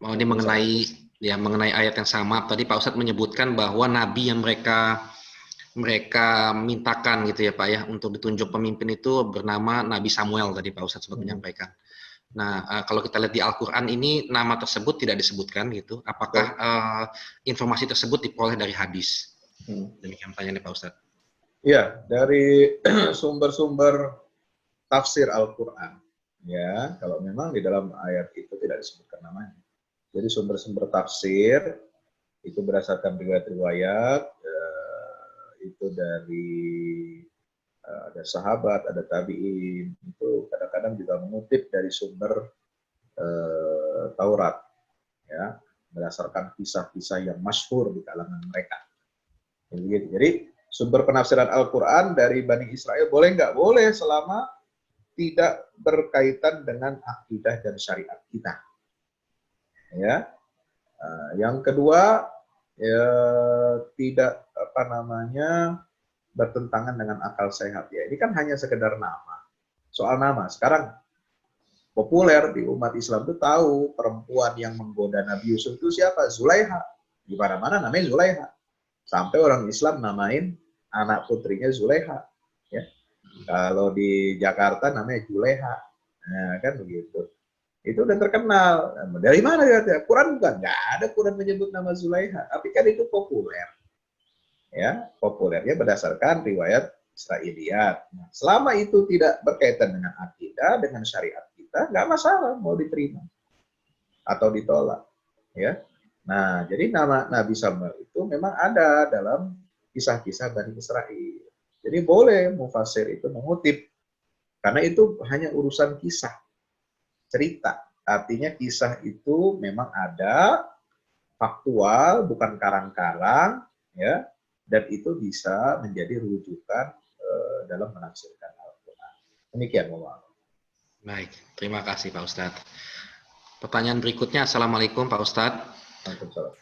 Ini mengenai ayat yang sama. Tadi Pak Ustadz menyebutkan bahwa nabi yang mereka mintakan gitu ya Pak ya untuk ditunjuk pemimpin itu bernama Nabi Samuel, tadi Pak Ustadz sempat menyampaikan. Nah, kalau kita lihat di Al-Quran ini nama tersebut tidak disebutkan gitu. Apakah informasi tersebut diperoleh dari hadis? Demikian pertanyaannya Pak Ustadz. Ya, dari sumber-sumber tafsir Al-Quran. Ya, kalau memang di dalam ayat itu tidak disebutkan namanya. Jadi sumber-sumber tafsir itu berdasarkan riwayat-riwayat, itu dari ada sahabat, ada tabi'in, itu kadang-kadang juga mengutip dari sumber Taurat, ya, berdasarkan kisah-kisah yang masyhur di kalangan mereka. Jadi sumber penafsiran Al-Quran dari Bani Israel boleh nggak? Boleh, selama tidak berkaitan dengan akidah dan syariat kita. Ya, yang kedua, ya, tidak bertentangan dengan akal sehat. Ya, ini kan hanya sekedar nama. Soal nama, sekarang populer di umat Islam itu tahu perempuan yang menggoda Nabi Yusuf itu siapa? Zulaiha. Di mana-mana namanya Zulaiha. Sampai orang Islam namain anak putrinya Zulaiha. Ya. Kalau di Jakarta namanya Juleha. Nah, kan begitu. Itu udah terkenal. Dari mana ya? Quran bukan? Nggak ada Quran menyebut nama Zulaiha. Tapi kan itu populer. Ya, populernya berdasarkan riwayat Israiliyat. Nah, selama itu tidak berkaitan dengan akidah, dengan syariat kita, nggak masalah mau diterima atau ditolak. Ya. Nah, jadi nama Nabi Samuel itu memang ada dalam kisah-kisah Bani Israel. Jadi boleh mufasir itu mengutip, karena itu hanya urusan kisah, cerita. Artinya kisah itu memang ada, faktual, bukan karang-karang, ya, dan itu bisa menjadi rujukan dalam menafsirkan Al-Quran. Demikian, Bapak. Baik, terima kasih Pak Ustadz. Pertanyaan berikutnya, Assalamualaikum Pak Ustadz. Waalaikumsalam.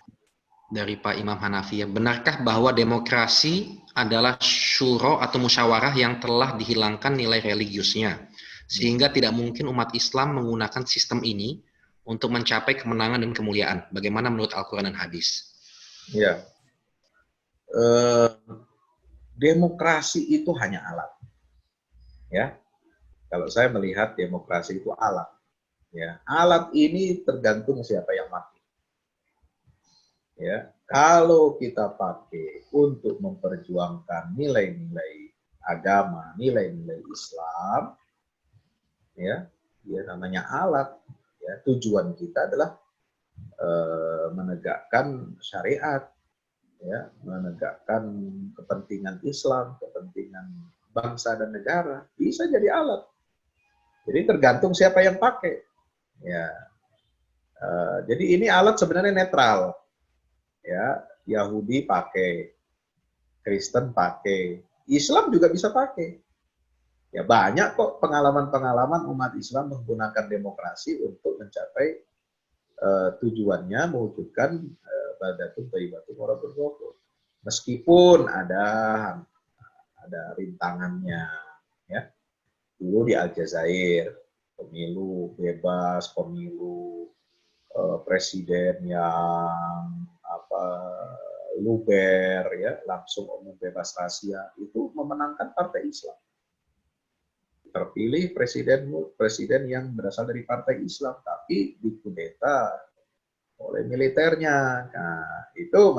Dari Pak Imam Hanafi, benarkah bahwa demokrasi adalah syuro atau musyawarah yang telah dihilangkan nilai religiusnya, sehingga tidak mungkin umat Islam menggunakan sistem ini untuk mencapai kemenangan dan kemuliaan? Bagaimana menurut Al-Quran dan hadis? Ya, demokrasi itu hanya alat. Ya, kalau saya melihat demokrasi itu alat. Ya, alat ini tergantung siapa yang pakai. Ya, kalau kita pakai untuk memperjuangkan nilai-nilai agama, nilai-nilai Islam, ya, dia namanya alat. Ya, tujuan kita adalah menegakkan syariat, ya, menegakkan kepentingan Islam, kepentingan bangsa dan negara, bisa jadi alat. Jadi tergantung siapa yang pakai. Ya, jadi ini alat sebenarnya netral. Ya, Yahudi pakai, Kristen pakai, Islam juga bisa pakai. Ya banyak kok pengalaman-pengalaman umat Islam menggunakan demokrasi untuk mencapai tujuannya mewujudkan Baldatun Thayyibatun Warabun Ghafur. Meskipun ada rintangannya, ya. Dulu di Aljazair pemilu bebas, pemilu presiden yang luber, ya, langsung umum bebas rahasia, itu memenangkan partai Islam. Terpilih presiden yang berasal dari partai Islam, tapi dikudeta oleh militernya. Nah, itu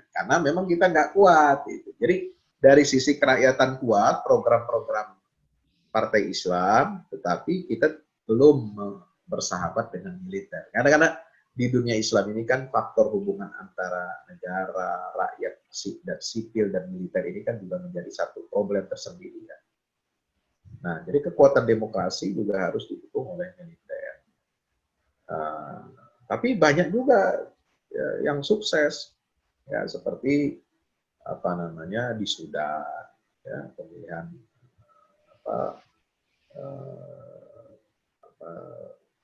karena memang kita nggak kuat. Gitu. Jadi dari sisi kerakyatan kuat, program-program partai Islam, tetapi kita belum bersahabat dengan militer. Karena di dunia Islam ini kan faktor hubungan antara negara, rakyat, sipil dan militer ini kan juga menjadi satu problem tersendiri. Kan? Nah, jadi kekuatan demokrasi juga harus didukung oleh militer. Tapi banyak juga ya, yang sukses, ya seperti di Sudan, ya, pemilihan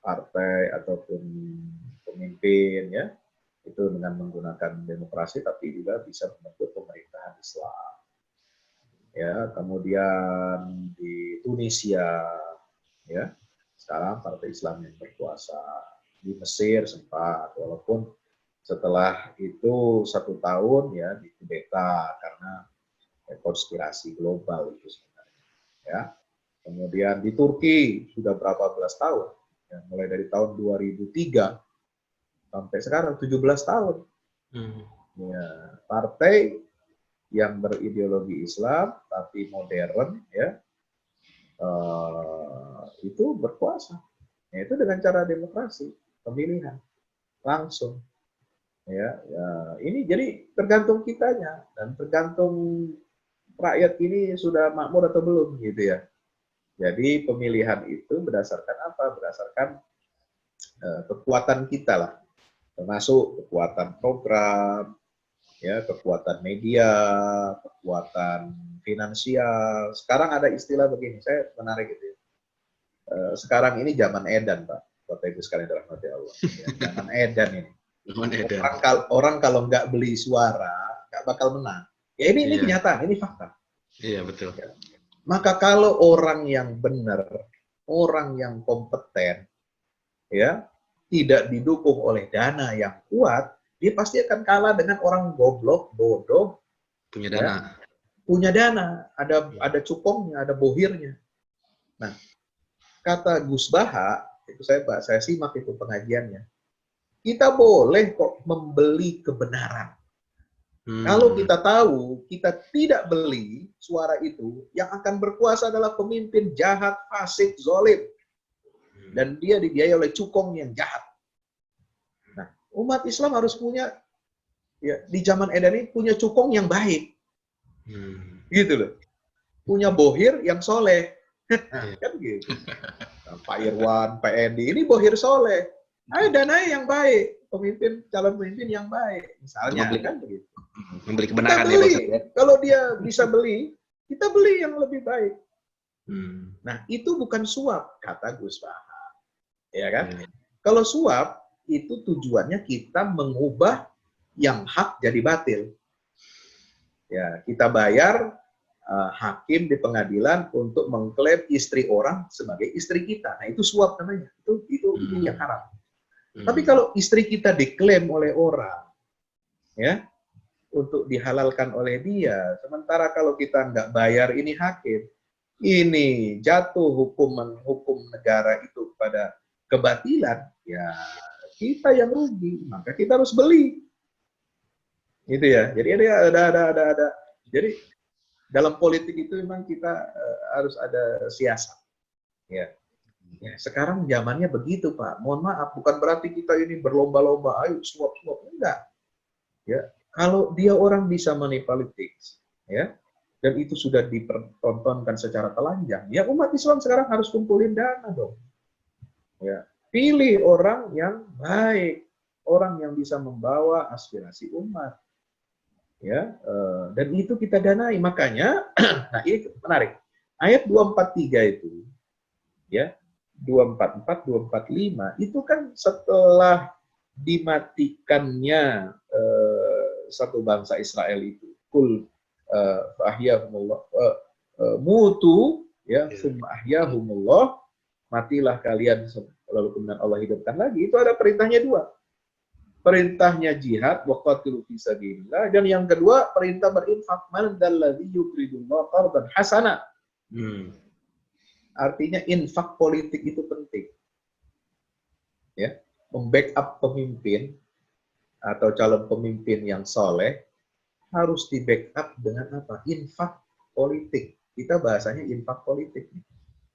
partai ataupun pemimpin, ya, itu dengan menggunakan demokrasi, tapi juga bisa membentuk pemerintahan Islam. Ya, kemudian di Tunisia, ya, sekarang partai Islam yang berkuasa. Di Mesir sempat, walaupun setelah itu 1 tahun ya dikudeta karena konspirasi global itu sebenarnya. Ya, kemudian di Turki sudah berapa belas tahun, ya, mulai dari tahun 2003 sampai sekarang 17 tahun. Ya, partai yang berideologi Islam tapi modern, ya, itu berkuasa, yaitu dengan cara demokrasi, pemilihan langsung, ya, ini jadi tergantung kitanya dan tergantung rakyat ini sudah makmur atau belum, gitu ya. Jadi pemilihan itu berdasarkan apa? Berdasarkan kekuatan kita lah, termasuk kekuatan program, ya, kekuatan media, kekuatan finansial. Sekarang ada istilah begini, saya menarik gitu. Sekarang ini zaman edan, Pak. Bapak Ibu sekalian dirahmati Allah. Ya, zaman edan ini. Orang kalau nggak beli suara, nggak bakal menang. Ya ini kenyataan, ini fakta. Iya, betul. Ya. Maka kalau orang yang benar, orang yang kompeten, ya, tidak didukung oleh dana yang kuat, dia pasti akan kalah dengan orang goblok, bodoh, punya dana. Ya, punya dana, ada cukongnya, ada bohirnya. Nah, kata Gus Baha, itu saya simak itu pengajiannya. Kita boleh kok membeli kebenaran. Kalau kita tahu, kita tidak beli suara itu, yang akan berkuasa adalah pemimpin jahat, fasik, zalim. Dan dia dibiayai oleh cukong yang jahat. Nah, umat Islam harus punya, ya, di zaman edan ini punya cukong yang baik. Gitu loh. Punya bohir yang soleh. Kan gitu. Nah, Pak Irwan, Pak Endi, ini bohir soleh. Ayo danai yang baik. Calon pemimpin yang baik. Misalnya, kan begitu. Membeli kebenaran, kita beli. Ya. Kalau dia bisa beli, kita beli yang lebih baik. Nah, itu bukan suap, kata Gus Baha. Ya kan? Kalau suap, itu tujuannya kita mengubah yang hak jadi batil. Ya, kita bayar hakim di pengadilan untuk mengklaim istri orang sebagai istri kita. Nah, itu suap namanya. Itu yang haram. Tapi kalau istri kita diklaim oleh orang, ya, untuk dihalalkan oleh dia, sementara kalau kita nggak bayar ini hakim, ini jatuh hukum negara itu pada kebatilan, ya kita yang rugi, maka kita harus beli. Gitu ya. Jadi ada. Jadi dalam politik itu memang kita harus ada siasat. Ya. Ya, sekarang zamannya begitu, Pak. Mohon maaf, bukan berarti kita ini berlomba-lomba, ayo suap-suap, enggak. Ya, kalau dia orang bisa money politics, ya, dan itu sudah dipertontonkan secara telanjang, ya umat Islam sekarang harus kumpulin dana dong. Ya, pilih orang yang baik, orang yang bisa membawa aspirasi umat. Ya, dan itu kita danai. Makanya, nah ini menarik. Ayat 243 itu, ya, 244, 245 itu kan setelah dimatikannya satu bangsa Israel itu, kul ahyahumullah mutu, ya, summa ahyahumullah, matilah kalian lalu kemudian Allah hidupkan lagi. Itu ada perintahnya dua. Perintahnya jihad, waqatilu fi sabilillah, dan yang kedua perintah berinfak, man dalladzi yuqridullah qardan hasana. Artinya infak politik itu penting. Ya, membackup pemimpin atau calon pemimpin yang soleh harus di backup dengan apa? Infak politik. Kita bahasanya infak politik.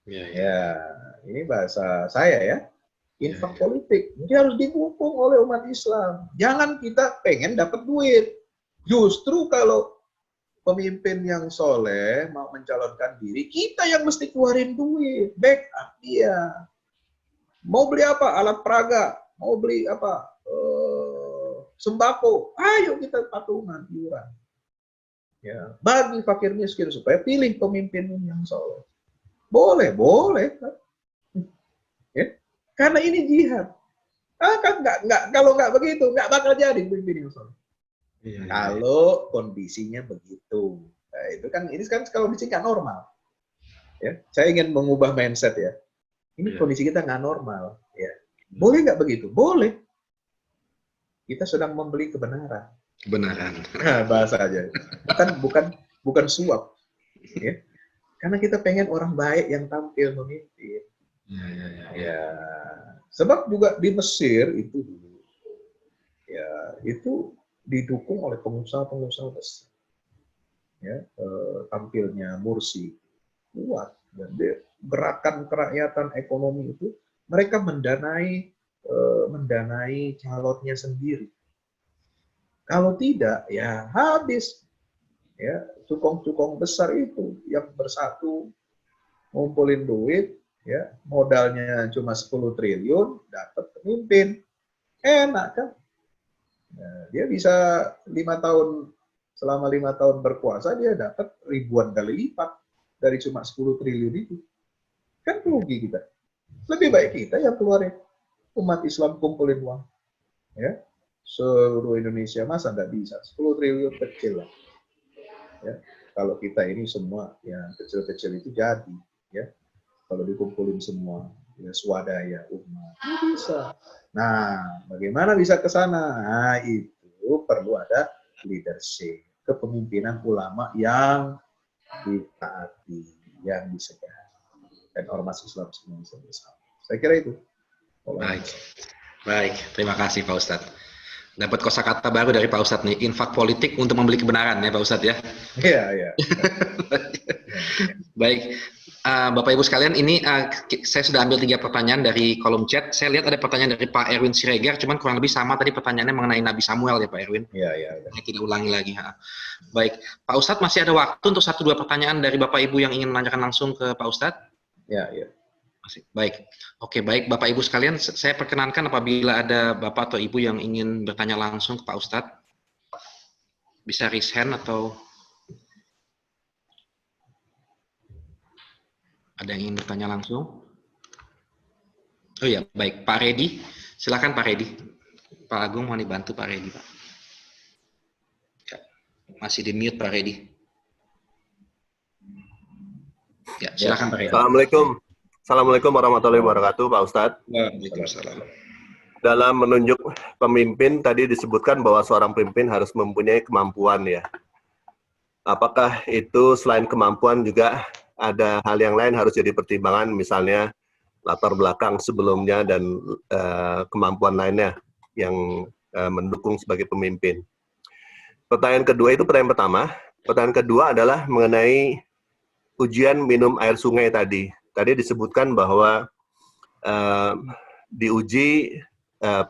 Ya, ini bahasa saya ya. Infak politik. Jadi harus didukung oleh umat Islam. Jangan kita pengen dapat duit. Justru kalau pemimpin yang soleh mau mencalonkan diri, kita yang mesti keluarin duit. Backup dia. Mau beli apa? Alat peraga. Mau beli apa? Sembako. Ayo kita patungan iuran. Ya, bagi fakir miskin supaya pilih pemimpin yang soleh. Boleh, boleh. Ya, karena ini jihad. Kan kalau nggak begitu, nggak bakal jadi pemimpin yang soleh. Kalau kondisinya begitu. Nah, itu kan ini kan kondisi nggak normal. Ya, saya ingin mengubah mindset ya. Ini kondisi kita nggak normal. Ya, boleh nggak begitu? Boleh. Kita sedang membeli kebenaran. Kebenaran. Nah, bahasa aja. Bukan suap. Ya. Karena kita pengen orang baik yang tampil memimpin. Ya. Sebab juga di Mesir itu dulu, ya itu didukung oleh pengusaha-pengusaha besar. Ya, tampilnya Mursi kuat, dan gerakan kerakyatan ekonomi itu mereka mendanai calonnya sendiri. Kalau tidak, ya habis. Ya, cukong-cukong besar itu yang bersatu ngumpulin duit, ya, modalnya cuma 10 triliun, dapat pemimpin. Enak kan? Nah, dia bisa selama 5 tahun berkuasa, dia dapat ribuan kali lipat dari cuma 10 triliun itu. Kan rugi kita. Lebih baik kita yang keluarin. Umat Islam kumpulin uang. Ya, seluruh Indonesia masa nggak bisa. 10 triliun kecil lah. Ya, kalau kita ini semua yang kecil-kecil itu jadi. Ya, kalau dikumpulin semua, ya, swadaya umat, bisa. Nah, bagaimana bisa ke sana? Nah, itu perlu ada leadership, kepemimpinan ulama yang ditaati, yang disegani, dan ormas Islam semua bisa bersama. Saya kira itu. Baik. Terima kasih Pak Ustadz. Dapat kosakata baru dari Pak Ustadz nih, infak politik untuk membeli kebenaran ya Pak Ustadz ya. Iya. Baik. Bapak Ibu sekalian, ini saya sudah ambil 3 pertanyaan dari kolom chat. Saya lihat ada pertanyaan dari Pak Erwin Siregar, cuman kurang lebih sama tadi pertanyaannya mengenai Nabi Samuel ya Pak Erwin. Iya. Saya tidak ulangi lagi. Baik, Pak Ustadz masih ada waktu untuk 1-2 pertanyaan dari Bapak Ibu yang ingin menanyakan langsung ke Pak Ustadz? Iya. Masih. Baik. Oke, baik Bapak Ibu sekalian, saya perkenankan apabila ada Bapak atau Ibu yang ingin bertanya langsung ke Pak Ustadz, bisa raise hand atau ada yang ingin bertanya langsung? Oh ya, baik. Pak Redi, silakan Pak Redi. Pak Agung mau dibantu Pak Redi, Pak. Masih di mute Pak Redi. Ya, silakan Pak Redi. Assalamualaikum warahmatullahi wabarakatuh, Pak Ustadz. Waalaikumsalam. Dalam menunjuk pemimpin, tadi disebutkan bahwa seorang pemimpin harus mempunyai kemampuan ya. Apakah itu selain kemampuan juga ada hal yang lain harus jadi pertimbangan, misalnya latar belakang sebelumnya dan kemampuan lainnya yang mendukung sebagai pemimpin. Pertanyaan kedua itu pertanyaan pertama. Pertanyaan kedua adalah mengenai ujian minum air sungai tadi. Tadi disebutkan bahwa diuji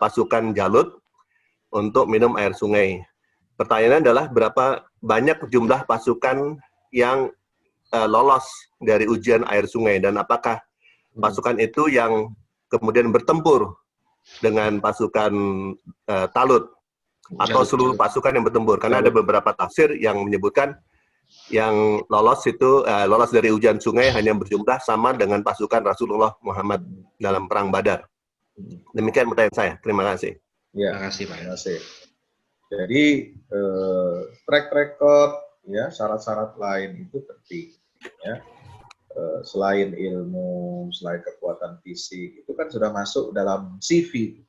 pasukan Jalut untuk minum air sungai. Pertanyaannya adalah berapa banyak jumlah pasukan yang lolos dari ujian air sungai, dan apakah pasukan itu yang kemudian bertempur dengan pasukan Talut atau seluruh pasukan yang bertempur? Karena ada beberapa tafsir yang menyebutkan yang lolos itu lolos dari ujian sungai hanya berjumlah sama dengan pasukan Rasulullah Muhammad dalam perang Badar. Demikian pertanyaan saya. Terima kasih. Ya, Terima kasih, Pak. terima kasih. Jadi track record, ya, syarat-syarat lain itu penting. Ya. Selain ilmu, selain kekuatan fisik, itu kan sudah masuk dalam CV.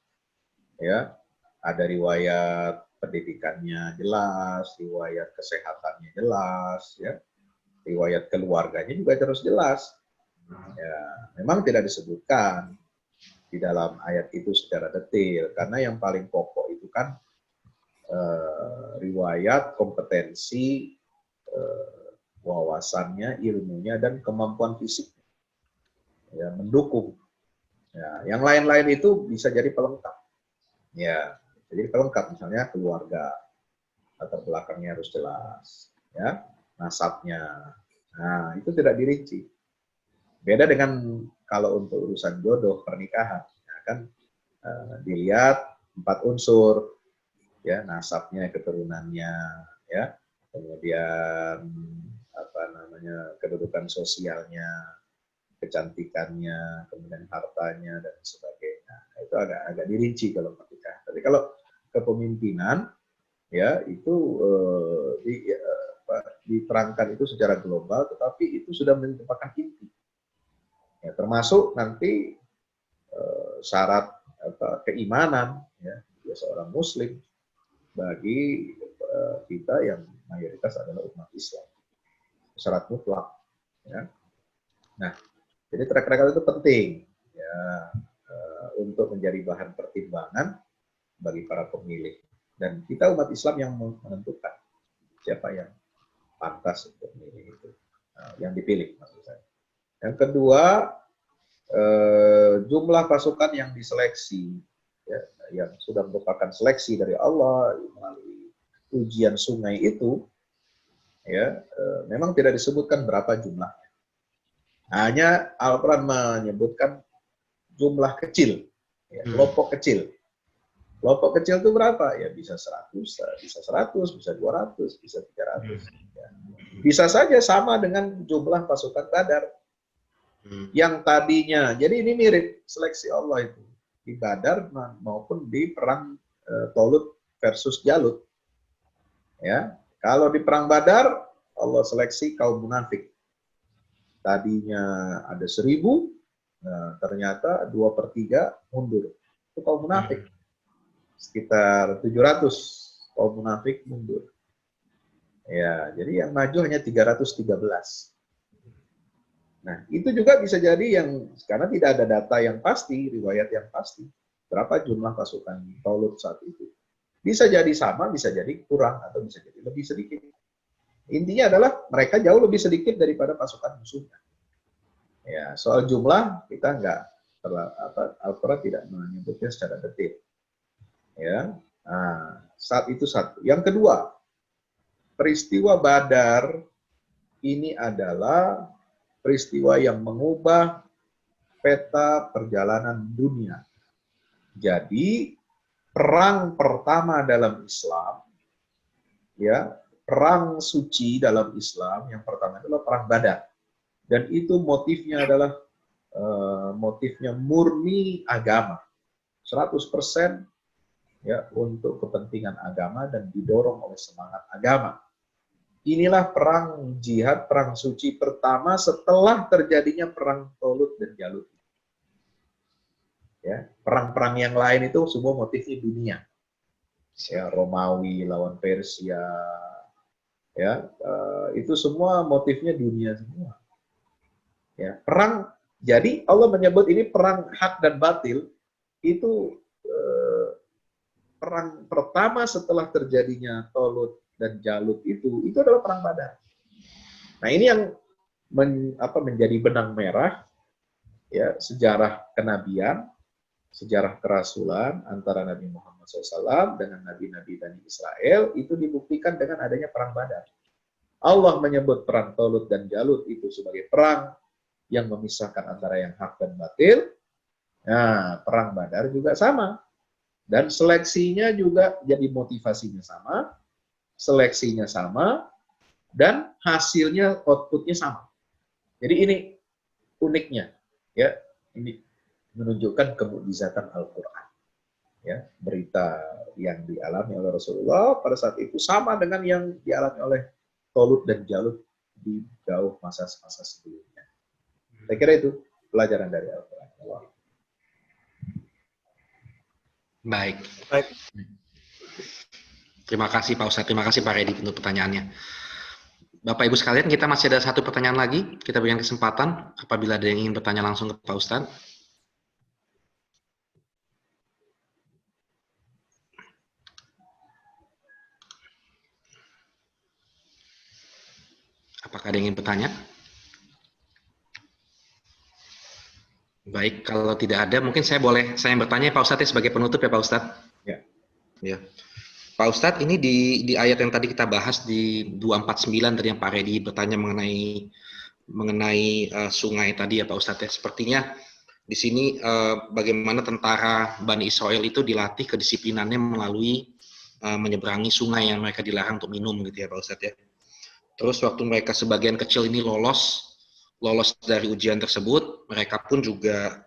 Ya, ada riwayat pendidikannya jelas, riwayat kesehatannya jelas, ya, riwayat keluarganya juga terus jelas. Ya, memang tidak disebutkan di dalam ayat itu secara detail, karena yang paling pokok itu kan riwayat kompetensi, wawasannya, ilmunya, dan kemampuan fisik, ya, mendukung. Ya, yang lain-lain itu bisa jadi pelengkap. Ya, jadi pelengkap, misalnya keluarga, latar belakangnya harus jelas, ya, nasabnya. Nah, itu tidak dirinci. Beda dengan kalau untuk urusan jodoh pernikahan, ya, kan dilihat 4 unsur, ya, nasabnya, keturunannya, ya, kemudian kedudukan sosialnya, kecantikannya, kemudian hartanya, dan sebagainya. Itu agak dirinci kalau pernikahan. Tapi kalau kepemimpinan, ya, itu diterangkan itu secara global, tetapi itu sudah merupakan inti. Ya, termasuk nanti syarat keimanan, ya, seorang Muslim bagi kita yang mayoritas adalah umat Islam. Syarat mutlak. Ya. Nah, jadi track record itu penting, ya, untuk menjadi bahan pertimbangan bagi para pemilih. Dan kita umat Islam yang menentukan siapa yang pantas untuk memilih itu, yang dipilih maksud saya. Yang kedua, jumlah pasukan yang diseleksi, ya, yang sudah merupakan seleksi dari Allah melalui ujian sungai itu, ya, memang tidak disebutkan berapa jumlahnya. Hanya Al-Quran menyebutkan jumlah kecil, ya, kelompok kecil. Kelompok kecil itu berapa? Ya, bisa 100, bisa 200, bisa 300. Ya. Bisa saja sama dengan jumlah pasukan Badar. Yang tadinya, jadi ini mirip seleksi Allah itu. Di Badar maupun di perang Talut versus Jalut. Ya, kalau di perang Badar, Allah seleksi kaum munafik. Tadinya ada 1000, nah, ternyata 2/3 mundur. Itu kaum munafik. Sekitar 700 kaum munafik mundur. Ya, jadi yang maju hanya 313. Nah, itu juga bisa jadi yang, karena tidak ada data yang pasti, riwayat yang pasti, berapa jumlah pasukan Talut saat itu. Bisa jadi sama, bisa jadi kurang, atau bisa jadi lebih sedikit. Intinya adalah mereka jauh lebih sedikit daripada pasukan musuhnya. Ya, soal jumlah kita nggak, Al-Quran tidak menyebutnya secara detail. Ya, nah, saat itu satu. Yang kedua, peristiwa Badar ini adalah peristiwa yang mengubah peta perjalanan dunia. Jadi perang pertama dalam Islam, ya, perang suci dalam Islam yang pertama adalah perang Badar, dan itu motifnya adalah motifnya murni agama, 100%, ya, untuk kepentingan agama dan didorong oleh semangat agama. Inilah perang jihad, perang suci pertama setelah terjadinya perang Talut dan Jalut. Ya, perang-perang yang lain itu semua motifnya dunia. Ya, Romawi lawan Persia, ya, itu semua motifnya dunia semua. Ya, perang. Jadi Allah menyebut ini perang hak dan batil. Itu perang pertama setelah terjadinya Talut dan Jalut itu adalah perang Badar. Nah, ini yang menjadi benang merah, ya, sejarah kenabian, sejarah kerasulan antara Nabi Muhammad SAW dengan nabi-nabi Bani Israel itu dibuktikan dengan adanya perang Badar. Allah menyebut perang Talut dan Jalut itu sebagai perang yang memisahkan antara yang hak dan batil. Nah, perang Badar juga sama. Dan seleksinya juga jadi motivasinya sama, seleksinya sama, dan hasilnya, outputnya sama. Jadi ini uniknya, ya, ini menunjukkan kemukjizatan Al-Quran. Ya, berita yang dialami oleh Rasulullah pada saat itu sama dengan yang dialami oleh Talut dan Jalut di jauh masa-masa sebelumnya. Saya kira itu pelajaran dari Al-Quran. Baik. Baik. Terima kasih Pak Ustadz, terima kasih Pak Redi untuk pertanyaannya. Bapak Ibu sekalian, kita masih ada satu pertanyaan lagi. Kita berikan kesempatan apabila ada yang ingin bertanya langsung ke Pak Ustadz. Apakah ada yang ingin bertanya? Baik, kalau tidak ada, mungkin saya bertanya Pak Ustadz ya, sebagai penutup ya Pak Ustadz. Ya. Ya. Pak Ustadz, ini di ayat yang tadi kita bahas di 249 tadi yang Pak Redi bertanya mengenai sungai tadi ya Pak Ustadz ya. Sepertinya di sini bagaimana tentara Bani Israel itu dilatih kedisiplinannya melalui menyeberangi sungai yang mereka dilarang untuk minum gitu ya Pak Ustadz ya. Terus waktu mereka sebagian kecil ini lolos dari ujian tersebut, mereka pun juga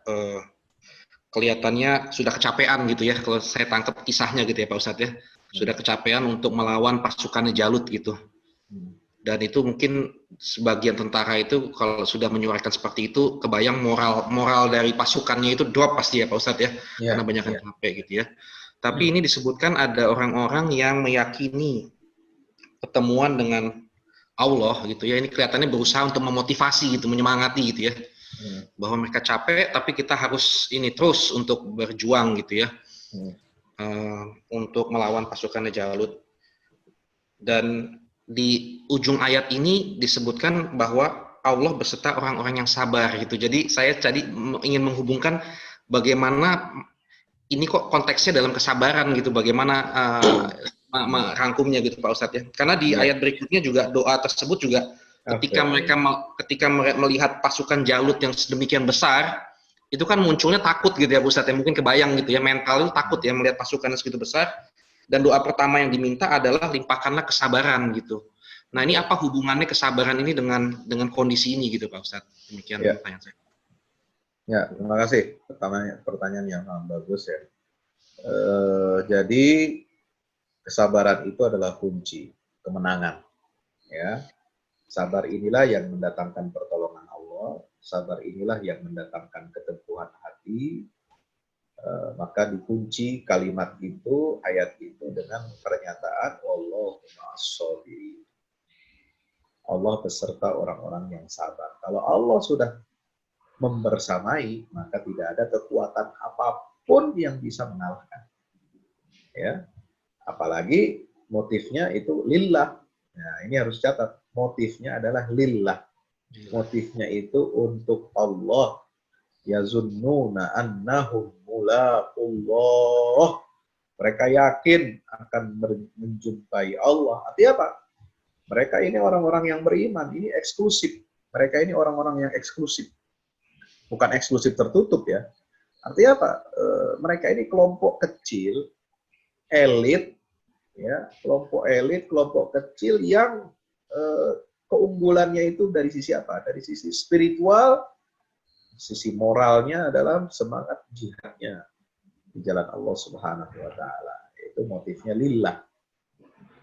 kelihatannya sudah kecapean gitu ya, kalau saya tangkap kisahnya gitu ya Pak Ustadz ya, sudah kecapean untuk melawan pasukannya Jalut gitu. Dan itu mungkin sebagian tentara itu kalau sudah menyuarakan seperti itu, kebayang moral dari pasukannya itu drop pasti ya Pak Ustadz ya, karena banyak yang capek gitu ya. Tapi ini disebutkan ada orang-orang yang meyakini pertemuan dengan Allah gitu ya, ini kelihatannya berusaha untuk memotivasi gitu, menyemangati gitu ya, bahwa mereka capek tapi kita harus ini terus untuk berjuang gitu ya, untuk melawan pasukan Jalut. Dan di ujung ayat ini disebutkan bahwa Allah beserta orang-orang yang sabar gitu. Jadi saya tadi ingin menghubungkan bagaimana ini kok konteksnya dalam kesabaran gitu, bagaimana merangkumnya gitu Pak Ustadz ya. Karena di ayat berikutnya juga doa tersebut juga ketika mereka melihat pasukan Jalut yang sedemikian besar, itu kan munculnya takut gitu ya Pak Ustadz ya. Mungkin kebayang gitu ya, mental itu takut ya melihat pasukan yang segitu besar. Dan doa pertama yang diminta adalah limpahkanlah kesabaran gitu. Nah ini apa hubungannya kesabaran ini dengan kondisi ini gitu Pak Ustadz? Demikian pertanyaan saya. Ya, terima kasih. Pertanyaan yang bagus ya. Jadi kesabaran itu adalah kunci kemenangan. Ya, sabar inilah yang mendatangkan pertolongan Allah. Sabar inilah yang mendatangkan keteguhan hati. Maka dikunci kalimat itu, ayat itu dengan pernyataan Allahu ma'as-sabirin. Allah beserta orang-orang yang sabar. Kalau Allah sudah membersamai, maka tidak ada kekuatan apapun yang bisa mengalahkan. Ya, apalagi motifnya itu lillah. Nah, ini harus catat, motifnya adalah lillah. Motifnya itu untuk Allah. Yazunnuna annahum mulaqullah. Mereka yakin akan menjumpai Allah. Artinya apa? Mereka ini orang-orang yang beriman, ini eksklusif. Mereka ini orang-orang yang eksklusif. Bukan eksklusif tertutup ya. Artinya apa? Mereka ini kelompok kecil, elit, ya, kelompok elit, kelompok kecil yang keunggulannya itu dari sisi apa? Dari sisi spiritual, sisi moralnya adalah semangat jihadnya di jalan Allah Subhanahu wa taala. Itu motifnya lillah.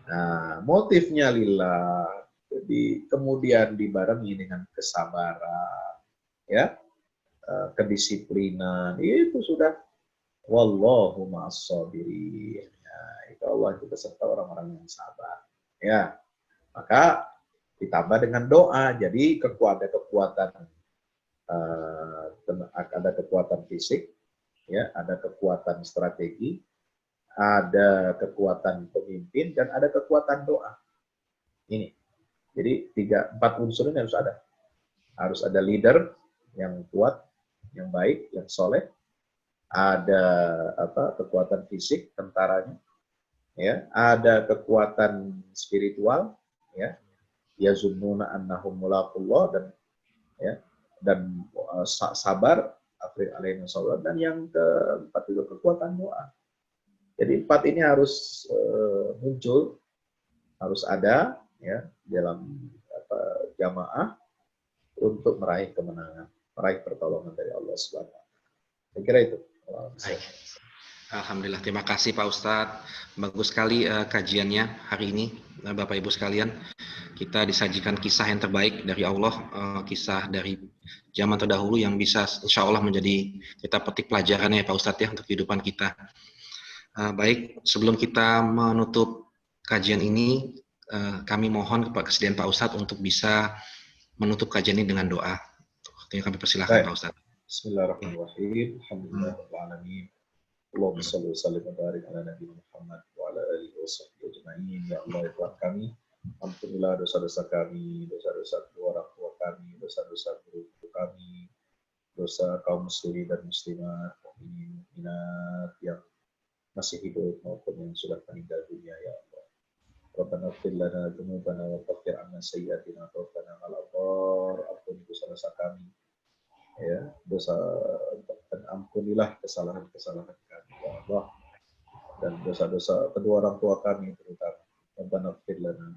Nah, motifnya lillah, jadi kemudian dibarengi dengan kesabaran, ya, kedisiplinan, itu sudah wallahu ma'as-sabirin. Ya, itu Allah itu beserta orang-orang yang sabar. Ya, maka ditambah dengan doa. Jadi ada kekuatan fisik, ya, ada kekuatan strategi, ada kekuatan pemimpin, dan ada kekuatan doa. Ini. Jadi 4 unsur ini harus ada. Harus ada leader yang kuat, yang baik, yang soleh. Ada kekuatan fisik tentaranya, ya. Ada kekuatan spiritual, ya. yazunnuna annahum mulaqullah, dan ya, dan sabar, afriq alaina sabran, dan yang keempat itu kekuatan doa. Jadi 4 ini harus muncul, harus ada ya dalam jamaah untuk meraih kemenangan, meraih pertolongan dari Allah Subhanahu wa taala. Saya kira itu. Baik. Alhamdulillah, terima kasih Pak Ustadz. Bagus sekali kajiannya hari ini, Bapak Ibu sekalian. Kita disajikan kisah yang terbaik dari Allah, kisah dari zaman terdahulu yang bisa insya Allah menjadi kita petik pelajarannya ya Pak Ustadz ya untuk kehidupan kita. Baik, sebelum kita menutup kajian ini, kami mohon kepada kesediaan Pak Ustadz untuk bisa menutup kajian ini dengan doa. Waktunya kami persilahkan Pak Ustadz. Bismillahirrahmanirrahim. Alhamdulillahirabbil alamin. Allahumma shalli wa sallim wa barik ala nabiyina Muhammad wa ala alihi wa sahbihi ajma'in. Ya Allah, ya Tuhan kami, ampunilah dosa-dosa kami, dosa-dosa kedua orang tua kami, dosa-dosa guru kami, dosa kaum muslimin dan muslimat, mukminin mukminat yang masih hidup maupun yang sudah meninggal dunia, ya Allah. Rabbana ighfir lana dzunubana wa kaffir 'anna sayyi'atina wa tawaffana ma'al abrar. Ampuni dosa-dosa kami, ya, dan ampunilah kesalahan-kesalahan kami, ya Allah, dan dosa-dosa kedua orang tua kami terutama. Rabbana ighfir lana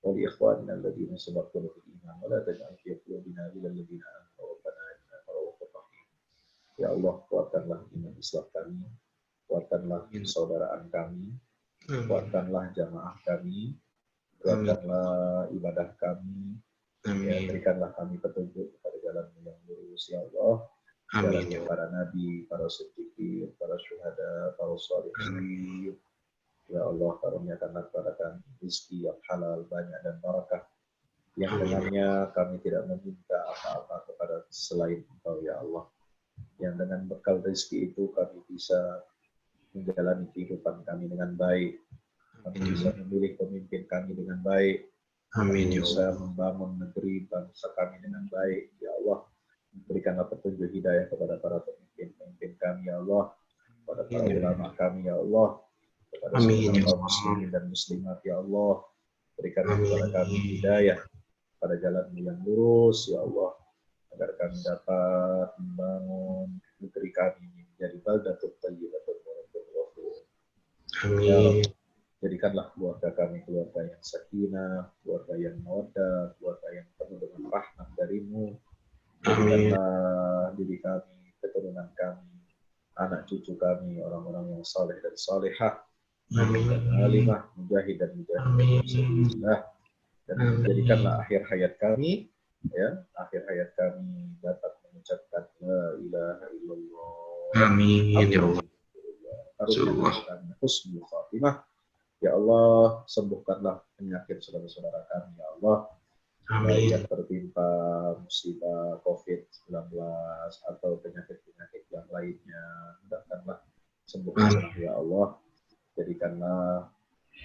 wa li ikhwanina alladziina sabaquna bil iman wa la taj'al fi qulubina ghillan lil ladzina amanu rabbana innaka ra'ufur rahim. Ya Allah, kuatkanlah iman Islam kami, kuatkanlah persaudaraan kami, kuatkanlah jamaah kami, kuatkanlah ibadah kami. Ya, berikanlah kami petunjuk kepada jalan yang lurus, ya Allah. Jalan para nabi, para siddiqin, para syuhada, para sholihin. Ya Allah, karuniakanlah kepada kami rezeki yang halal, banyak dan barakah, yang dengannya kami tidak meminta apa-apa kepada selain Engkau, ya Allah. Yang dengan bekal rezeki itu kami bisa menjalani kehidupan kami dengan baik, kami bisa memilih pemimpin kami dengan baik. Amin. Bisa membangun negeri bangsa kami dengan baik, ya Allah. Berikanlah petunjuk hidayah kepada para pemimpin kami, ya Allah, kepada para ulama kami, ya Allah, kepada seluruh kaum muslimin dan muslimat, ya Allah. Berikanlah kepada kami hidayah pada jalan yang lurus, ya Allah, agar kami dapat membangun negeri kami menjadi baldatun thayyibatun wa rabbun ghafur. Amin. Jadikanlah keluarga kami keluarga yang sakinah, keluarga yang mawaddah, keluarga yang penuh dengan rahmat darimu. Jadikanlah diri kami, keturunan kami, anak cucu kami, orang-orang yang saleh dan salehah, dan alimah, mujahid dan mujahid. Dan jadikanlah akhir hayat kami, ya, akhir hayat kami dapat mengucapkan la ilaha illallah. Amin. Ya Allah. Karuniakan husnul khatimah. Ya Allah, sembuhkanlah penyakit saudara-saudara kami, ya Allah. Baik yang tertimpa musibah COVID-19 atau penyakit-penyakit yang lainnya, hendakkanlah sembuhkanlah, ya Allah. Jadikanlah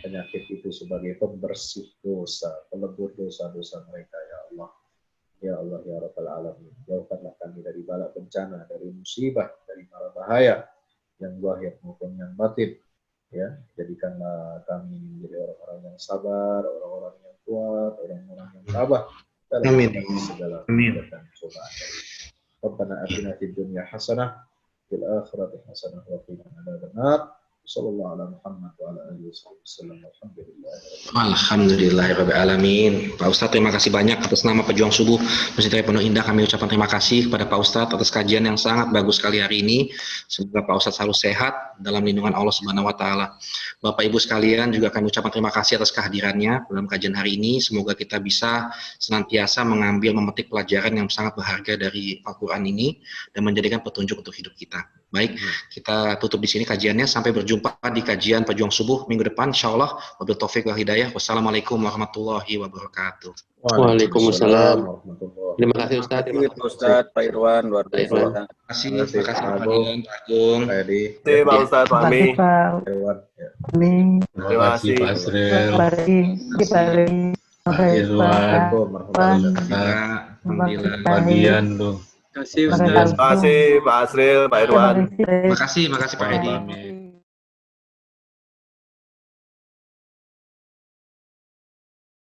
penyakit itu sebagai pembersih dosa, pelebur dosa-dosa mereka, ya Allah. Ya Allah, ya Rabbal Alamin. Jauhkanlah kami dari bala bencana, dari musibah, dari mara bahaya, yang zahir maupun yang batin. Ya, jadikanlah kami menjadi orang-orang yang sabar, orang-orang yang kuat, orang-orang yang tabah dalam menghadapi segala dan cobaan. Rabbana atina fid dunya hasanah, fil akhirati hasanah, wa qina adzabannar. Sallallahu ala Muhammad wa ala alihi wasallam. Alhamdulillahirabbil alamin. Pak Ustadz, terima kasih banyak atas nama Pejuang Subuh Masjid Raya Pondok Indah. Kami ucapkan terima kasih kepada Pak Ustadz atas kajian yang sangat bagus sekali hari ini. Semoga Pak Ustadz selalu sehat dalam lindungan Allah Subhanahu wa taala. Bapak Ibu sekalian, juga kami ucapkan terima kasih atas kehadirannya dalam kajian hari ini. Semoga kita bisa senantiasa mengambil memetik pelajaran yang sangat berharga dari Al-Qur'an ini dan menjadikan petunjuk untuk hidup kita. Baik, kita tutup di sini kajiannya. Sampai berjumpa di kajian Pejuang Subuh minggu depan, insyaallah. Wabillahi taufiq wal hidayah. Wassalamualaikum warahmatullahi wabarakatuh. Waalaikumsalam. Terima kasih Ustaz. Terima kasih Ustaz, Pak Irwan, luar Terima biasa. kasih Pak Fadil, Pak Agung. Terima kasih Ustaz Fahmi. Irwan. Terima kasih Pak Asril. Pak Irwan. Alhamdulillah. Bagian tuh. Terima kasih Ustaz. Terima kasih Pak Asril, Pak Irwan. Terima kasih Pak Edi. Amin.